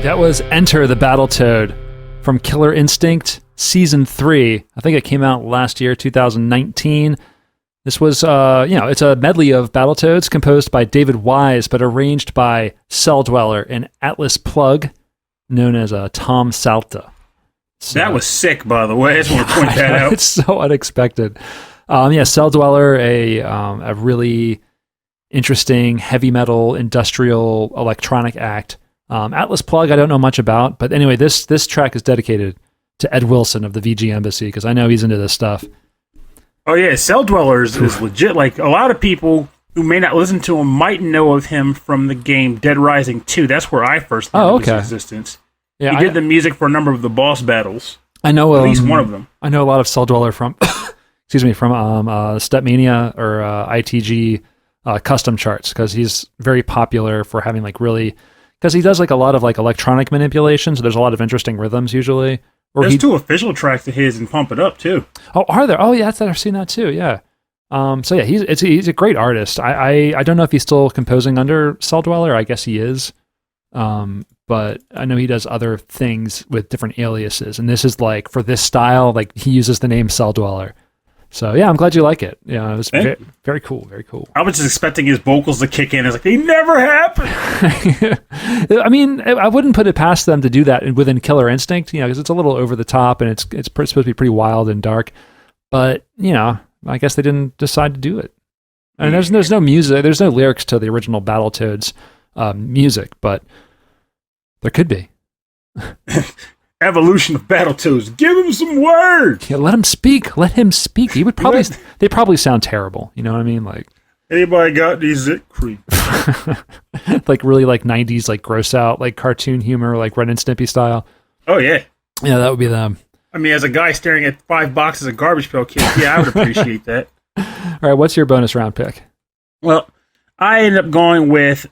That was Enter the Battletoad from Killer Instinct Season 3. I think it came out last year, 2019. This was, it's a medley of Battletoads composed by David Wise, but arranged by Celldweller and Atlas Plug, known as Tom Salta. So, that was sick, by the way. I just want to point that out. It's so unexpected. Celldweller, a really interesting heavy metal, industrial, electronic act. Atlas Plug, I don't know much about, but anyway, this track is dedicated to Ed Wilson of the VG Embassy, because I know he's into this stuff. Oh yeah, Celldweller is legit. Like, a lot of people who may not listen to him might know of him from the game Dead Rising 2. That's where I first learned of his existence. Yeah, he did the music for a number of the boss battles. I know at least one of them. I know a lot of Celldweller from Stepmania or ITG custom charts, because he's very popular for having because he does a lot of electronic manipulation, so there's a lot of interesting rhythms usually. There's 2 official tracks of his in Pump It Up too. Oh, are there? Oh yeah, I've seen that too. Yeah. He's a great artist. I don't know if he's still composing under Celldweller. I guess he is. But I know he does other things with different aliases, and this is for this style, he uses the name Celldweller. So yeah, I'm glad you like it. Yeah, it was very, very cool, very cool. I was just expecting his vocals to kick in. It's they never happened. I mean, I wouldn't put it past them to do that within Killer Instinct, because it's a little over the top and it's supposed to be pretty wild and dark. But I guess they didn't decide to do it. And there's no music, there's no lyrics to the original Battletoads music, but there could be. Evolution of Battletoads. Give him some words. Yeah, let him speak. Let him speak. He would probably. They probably sound terrible. You know what I mean? Anybody got these zit creep? Really 90s gross out cartoon humor Ren and Stimpy style. Oh yeah. Yeah, that would be them. I mean, as a guy staring at 5 boxes of Garbage Pail Kids, yeah, I would appreciate that. All right, what's your bonus round pick? Well, I ended up going with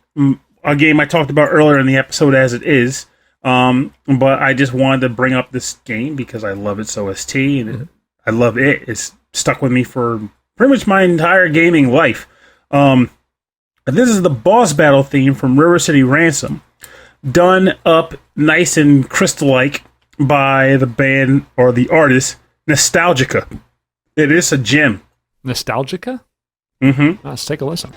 a game I talked about earlier in the episode, As It Is. But I just wanted to bring up this game because I love its OST and I love it. It's stuck with me for pretty much my entire gaming life. And this is the boss battle theme from River City Ransom, done up nice and crystal-like by the band or the artist Nestalgica. It is a gem. Nestalgica? Mm-hmm. Let's take a listen.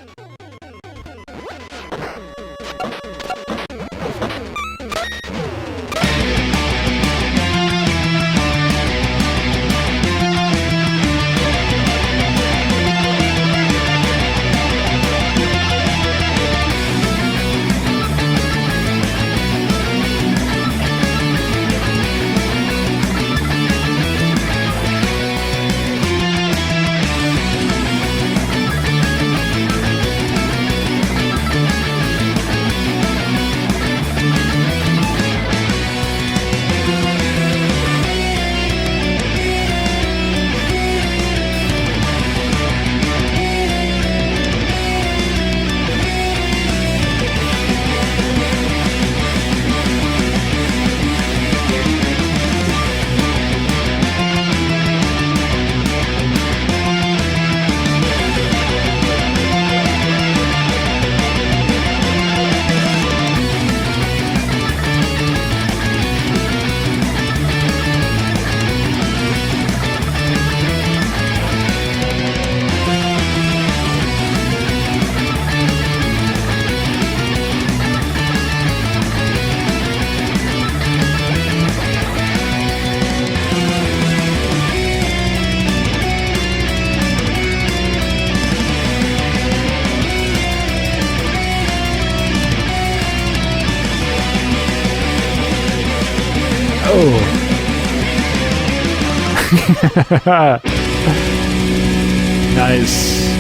Nice.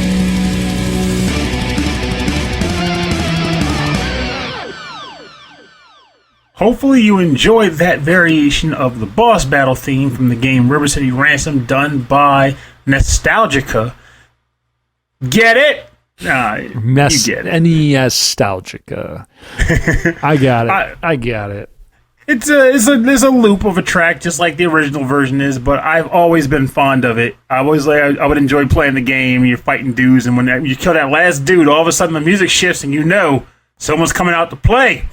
Hopefully you enjoyed that variation of the boss battle theme from the game River City Ransom, done by Nestalgica. Get it? You get it. Nestalgica. I got it. I got it. There's a loop of a track just like the original version is, but I've always been fond of it. I would enjoy playing the game. You're fighting dudes, and when you kill that last dude, all of a sudden the music shifts, and someone's coming out to play.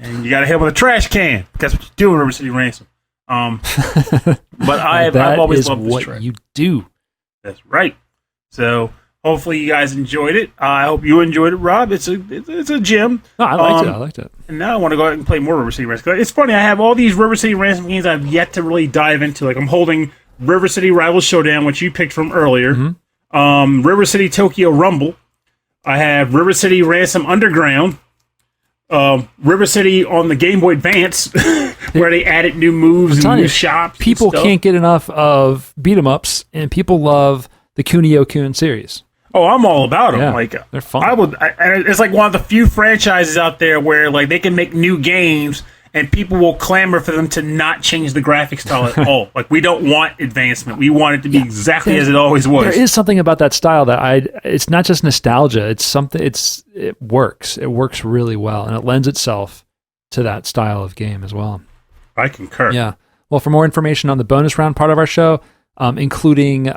And you got to hit him with a trash can. That's what you do in River City Ransom. But I've always loved this track. What you do. That's right. So hopefully you guys enjoyed it. I hope you enjoyed it, Rob. It's a gem. No, I liked it. And now I want to go ahead and play more River City Ransom. It's funny, I have all these River City Ransom games I've yet to really dive into. Like I'm holding River City Rival Showdown, which you picked from earlier. Mm-hmm. River City Tokyo Rumble. I have River City Ransom Underground. River City on the Game Boy Advance, where they added new moves and new shops. People can't get enough of beat 'em ups, and people love the Kunio-kun series. Oh, I'm all about them. Yeah, like they're fun. It's like one of the few franchises out there where like they can make new games and people will clamor for them to not change the graphic style at all. Like we don't want advancement. We want it to be exactly as it always was. There is something about that style that it's not just nostalgia. It's something. It works. It works really well, and it lends itself to that style of game as well. I concur. Yeah. Well, for more information on the bonus round part of our show, including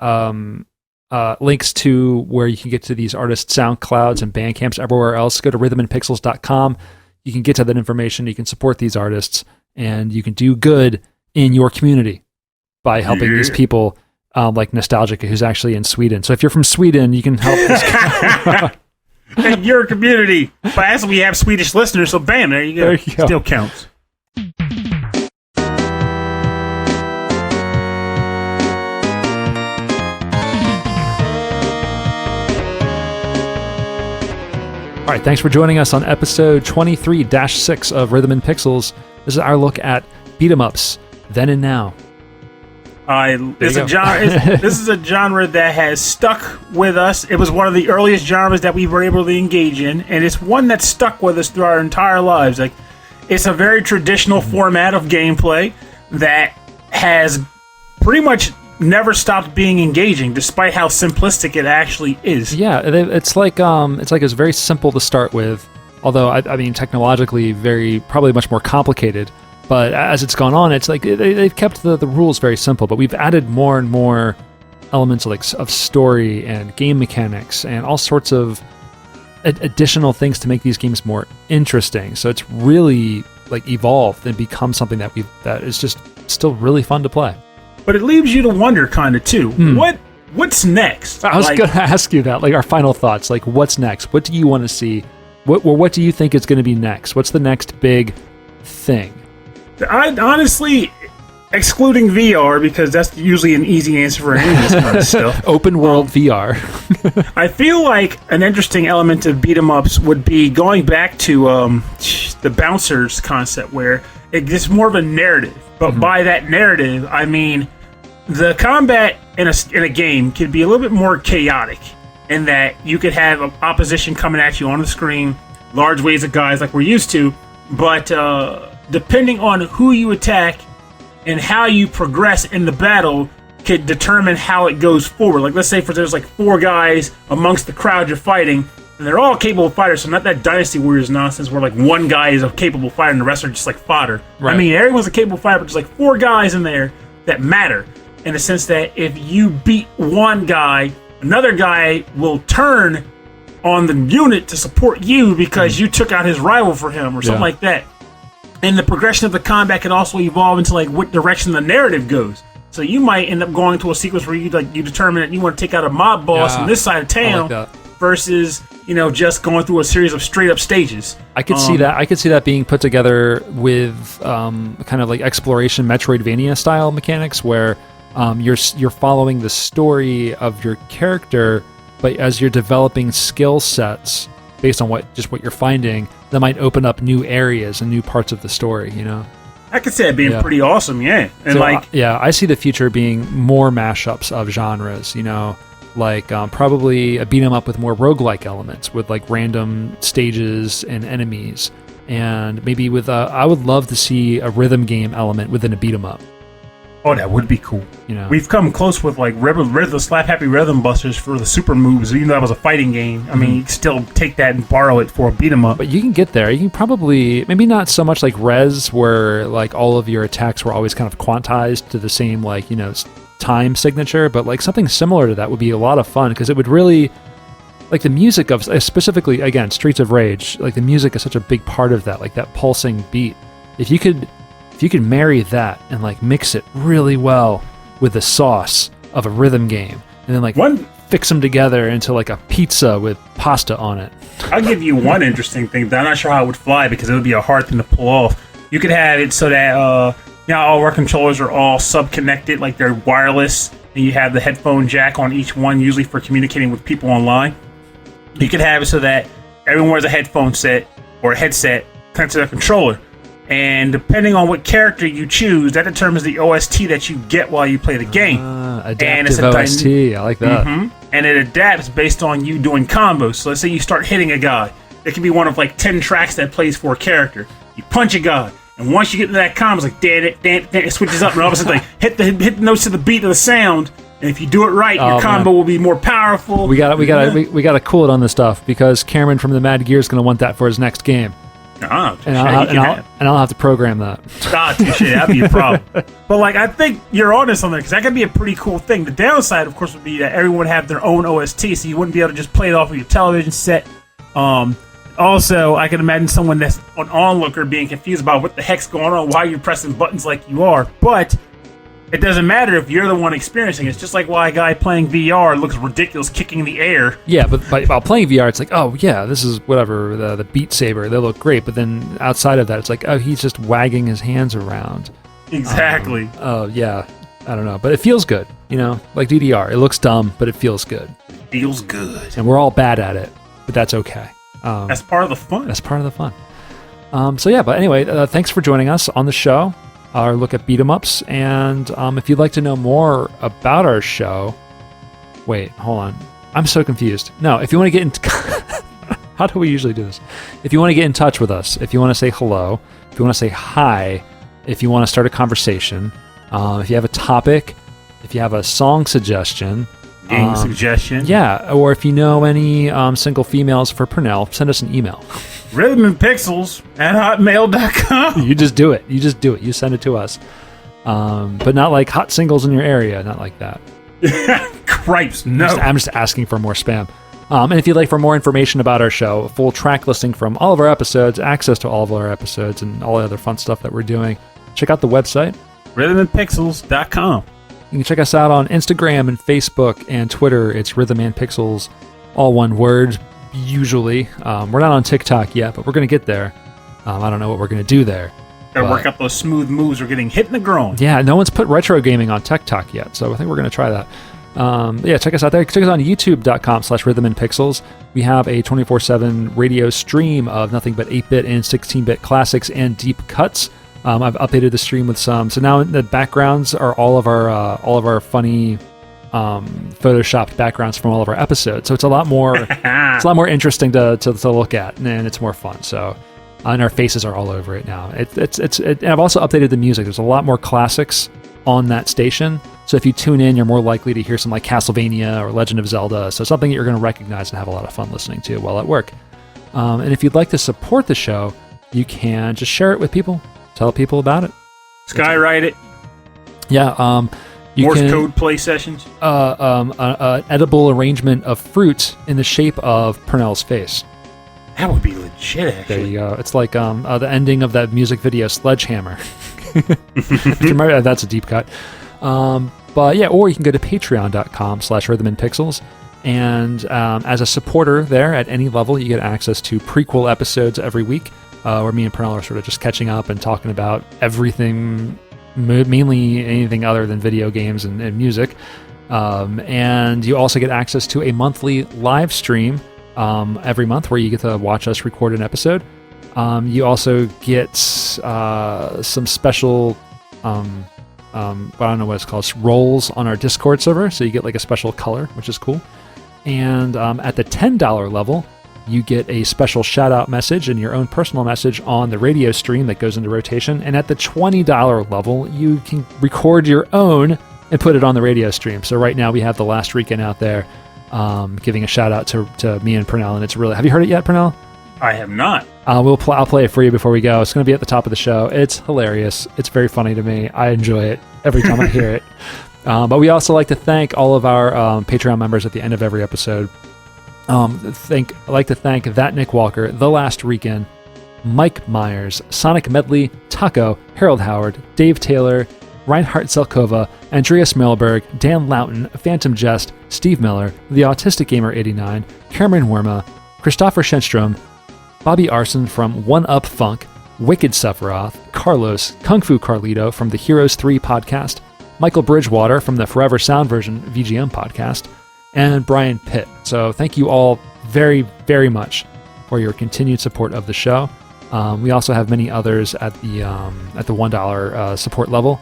links to where you can get to these artists' SoundClouds and Bandcamps everywhere else, go to rhythmandpixels.com. You can get to that information. You can support these artists, and you can do good in your community by helping these people like Nestalgica, who's actually in Sweden. So if you're from Sweden, you can help this. In your community. But as we have Swedish listeners, so bam, there you go. There you go. Still counts. All right, thanks for joining us on episode 23-6 of Rhythm and Pixels. This is our look at beat 'em ups, then and now. This is a genre that has stuck with us. It was one of the earliest genres that we were able to engage in, and it's one that stuck with us through our entire lives. Like, it's a very traditional format of gameplay that has pretty much never stopped being engaging, despite how simplistic it actually is. Yeah, it's like it's very simple to start with, although I mean technologically probably much more complicated. But as it's gone on, it's like they've kept the rules very simple, but we've added more and more elements of story and game mechanics and all sorts of additional things to make these games more interesting. So it's really like evolved and become something that is just still really fun to play. But it leaves you to wonder, kind of, too. What's next? I was going to ask you that, like our final thoughts. Like, what's next? What do you want to see? What do you think is going to be next? What's the next big thing? I honestly, excluding VR, because that's usually an easy answer for any of this kind of stuff. Open world VR. I feel like an interesting element of beat 'em ups would be going back to the bouncers concept, where it gets more of a narrative. But by that narrative, I mean the combat in a game could be a little bit more chaotic, in that you could have opposition coming at you on the screen, large waves of guys like we're used to, but depending on who you attack and how you progress in the battle could determine how it goes forward. Like, let's say there's like 4 guys amongst the crowd you're fighting, and they're all capable fighters, so not that Dynasty Warriors nonsense where like one guy is a capable fighter and the rest are just like fodder. Right. I mean, everyone's a capable fighter, but there's like 4 guys in there that matter, in the sense that if you beat one guy, another guy will turn on the unit to support you because you took out his rival for him or something like that. And the progression of the combat can also evolve into like what direction the narrative goes. So you might end up going to a sequence where you determine that you want to take out a mob boss on this side of town versus just going through a series of straight up stages. I could see that. I could see that being put together with kind of like exploration Metroidvania style mechanics, where you're following the story of your character, but as you're developing skill sets based on what you're finding, that might open up new areas and new parts of the story. I could see it being pretty awesome, yeah. And so, I see the future being more mashups of genres, like probably a beat 'em up with more roguelike elements, with like random stages and enemies, and maybe with I would love to see a rhythm game element within a beat 'em up. Oh, that would be cool. We've come close with like Slap Happy Rhythm Busters for the super moves, even though that was a fighting game. I mean, you can still take that and borrow it for a beat 'em up. But you can get there. You can probably, maybe not so much like Rez, where like all of your attacks were always kind of quantized to the same time signature, but like something similar to that would be a lot of fun, because it would really like the music of specifically again Streets of Rage, like the music is such a big part of that, like that pulsing beat. If you could marry that and like mix it really well with the sauce of a rhythm game, and then like fix them together into like a pizza with pasta on it. I'll give you one interesting thing that I'm not sure how it would fly because it would be a hard thing to pull off. You could have it so that all our controllers are all sub-connected, like they're wireless, and you have the headphone jack on each one, usually for communicating with people online. You could have it so that everyone wears a headphone set or a headset connected to their controller. And depending on what character you choose, that determines the OST that you get while you play the game. Adaptive OST, I like that. And it adapts based on you doing combos. So let's say you start hitting a guy. It can be one of like 10 tracks that plays for a character. You punch a guy, and once you get to that combo, it's like it switches up, and all of a sudden like hit the notes to the beat of the sound. And if you do it right, your combo will be more powerful. We gotta cool it on this stuff because Cameron from the Mad Gear is gonna want that for his next game. And I'll have to program that. Touche, that'd be a problem. But like, I think you're on to something because that could be a pretty cool thing. The downside, of course, would be that everyone would have their own OST, so you wouldn't be able to just play it off of your television set. Also, I can imagine someone that's an onlooker being confused about what the heck's going on, why you're pressing buttons like you are. But it doesn't matter if you're the one experiencing it. It's just like why a guy playing VR looks ridiculous kicking in the air. Yeah, but while playing VR, it's like, oh yeah, this is whatever, the Beat Saber, they look great. But then outside of that, it's like, oh, he's just wagging his hands around. Exactly. Oh yeah, I don't know, but it feels good. You know, like DDR, it looks dumb, but it feels good. Feels good. And we're all bad at it, but that's okay. That's part of the fun. That's part of the fun. So yeah, but anyway, thanks for joining us on the show. Our look at beat 'em ups, and if you'd like to know more about our show, wait, hold on, I'm so confused. No, if you want to get in, how do we usually do this? If you want to get in touch with us, if you want to say hello, if you want to say hi, if you want to start a conversation, if you have a topic, if you have a song suggestion, game suggestion, yeah, or if you know any single females for Purnell, send us an email. rhythmandpixels@hotmail.com. You just do it. You send it to us. But not like hot singles in your area. Not like that. Cripes, no. I'm just asking for more spam. And if you'd like for more information about our show, a full track listing from all of our episodes, access to all of our episodes, and all the other fun stuff that we're doing, check out the website. rhythmandpixels.com. You can check us out on Instagram and Facebook and Twitter. It's Rhythm and Pixels, all one word, usually. We're not on TikTok yet, but we're going to get there. I don't know what we're going to do there. Gotta work out those smooth moves. We're getting hit in the groin. Yeah, no one's put retro gaming on TikTok yet, so I think we're going to try that. Yeah, check us out there. Check us out on youtube.com/rhythmandpixels. We have a 24/7 radio stream of nothing but 8-bit and 16-bit classics and deep cuts. I've updated the stream with some. So now the backgrounds are all of our funny photoshopped backgrounds from all of our episodes. So it's a lot more interesting to look at, and it's more fun. So and our faces are all over it now. And I've also updated the music. There's a lot more classics on that station. So if you tune in, you're more likely to hear some like Castlevania or Legend of Zelda. So something that you're going to recognize and have a lot of fun listening to while at work. And if you'd like to support the show, you can just share it with people. Tell people about it. Skywrite it. Yeah. Morse code play sessions. An edible arrangement of fruit in the shape of Purnell's face. That would be legit, actually. There you go. It's like the ending of that music video, Sledgehammer. If you remember, that's a deep cut. But yeah, or you can go to patreon.com/rhythmandpixels. And as a supporter there at any level, you get access to prequel episodes every week. Where me and Purnell are sort of just catching up and talking about everything, mainly anything other than video games and music. And you also get access to a monthly live stream every month where you get to watch us record an episode. You also get some special, I don't know what it's called, roles on our Discord server. So you get like a special color, which is cool. And at the $10 level, you get a special shout-out message and your own personal message on the radio stream that goes into rotation. And at the $20 level, you can record your own and put it on the radio stream. So right now we have The Last Weekend out there giving a shout-out to me and Purnell. And it's really... Have you heard it yet, Purnell? I have not. I'll play it for you before we go. It's going to be at the top of the show. It's hilarious. It's very funny to me. I enjoy it every time I hear it. But we also like to thank all of our Patreon members at the end of every episode. I'd like to thank That Nick Walker, The Last Rican, Mike Myers, Sonic Medley, Taco, Harold Howard, Dave Taylor, Reinhard Zelkova, Andreas Milberg, Dan Loughton, Phantom Jest, Steve Miller, The Autistic Gamer 89, Cameron Werma, Christopher Shenstrom, Bobby Arson from One Up Funk, Wicked Sephiroth, Carlos, Kung Fu Carlito from the Heroes 3 podcast, Michael Bridgewater from the Forever Sound Version VGM podcast, and Brian Pitt. So thank you all very, very much for your continued support of the show. We also have many others at the $1 support level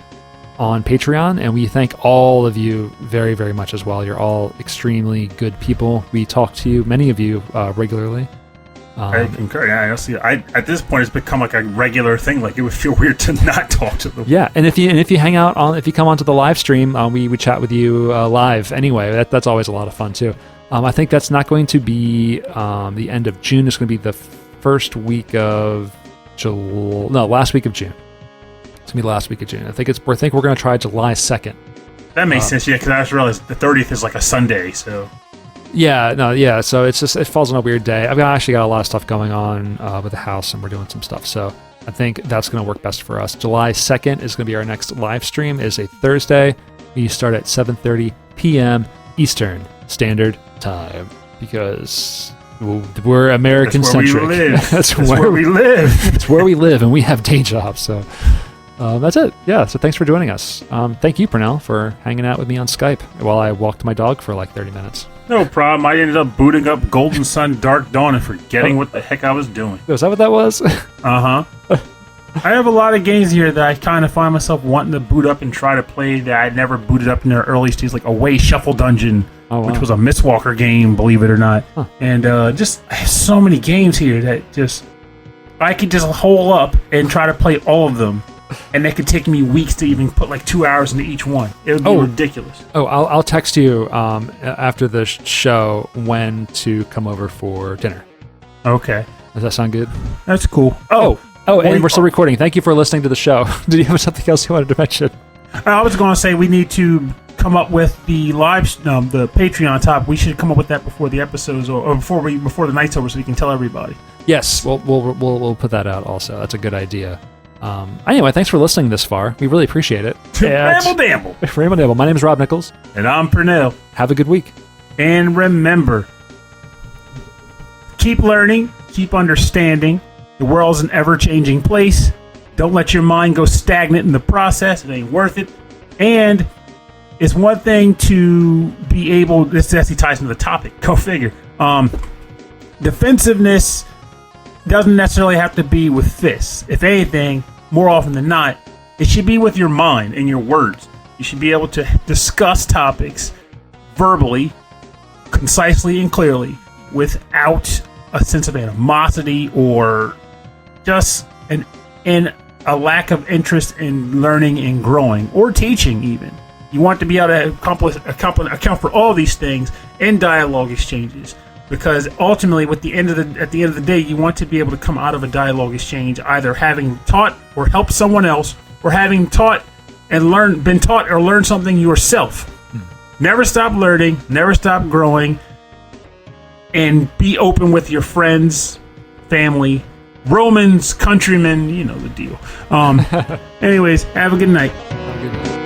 on Patreon, and we thank all of you very, very much as well. You're all extremely good people. We talk to you, many of you, regularly. I concur. Yeah, I see. At this point, it's become like a regular thing. Like it would feel weird to not talk to them. Yeah, and if you hang out if you come onto the live stream, we chat with you live anyway. That's always a lot of fun too. I think that's not going to be the end of June. It's going to be the first week of last week of June. It's going to be the last week of June. I think we're going to try July 2nd. That makes sense. Yeah, because I just realized the 30th is like a Sunday. So. Yeah. So it's just it falls on a weird day. I've actually got a lot of stuff going on with the house, and we're doing some stuff. So I think that's going to work best for us. July 2nd is going to be our next live stream. It's a Thursday. We start at 7:30 p.m. Eastern Standard Time because we're American centric. That's where we live. It's where we live, and we have day jobs. So that's it. Yeah. So thanks for joining us. Thank you, Pernell, for hanging out with me on Skype while I walked my dog for like 30 minutes. No problem. I ended up booting up Golden Sun Dark Dawn and forgetting what the heck I was doing. Is that what that was? Uh-huh. I have a lot of games here that I kind of find myself wanting to boot up and try to play that I never booted up in their early stages, like Away Shuffle Dungeon, which was a Mistwalker game, believe it or not. Huh. And just I have so many games here that just I could just hole up and try to play all of them. And it could take me weeks to even put like 2 hours into each one. It would be ridiculous. Oh, I'll text you after the show when to come over for dinner. Okay. Does that sound good? That's cool. And we're still recording. Thank you for listening to the show. Did you have something else you wanted to mention? I was going to say we need to come up with the the Patreon topic. We should come up with that before the episodes or before the night's over, so we can tell everybody. Yes, we'll put that out also. That's a good idea. Anyway, thanks for listening this far. We really appreciate it. Ramble Damble. Ramble Damble. My name is Rob Nichols. And I'm Pernell. Have a good week. And remember, keep learning, keep understanding. The world's an ever-changing place. Don't let your mind go stagnant in the process. It ain't worth it. And it's one thing to be able... This actually ties into the topic. Go figure. Defensiveness doesn't necessarily have to be with fists. If anything, more often than not, it should be with your mind and your words. You should be able to discuss topics verbally, concisely and clearly, without a sense of animosity or just a lack of interest in learning and growing or teaching even. You want to be able to account for all these things in dialogue exchanges. Because ultimately, at the end of the day, you want to be able to come out of a dialogue exchange either having taught or helped someone else, or having taught and been taught or learned something yourself. Never stop learning, never stop growing, and be open with your friends, family, Romans, countrymen. You know the deal. Anyways, have a good night. Have a good night.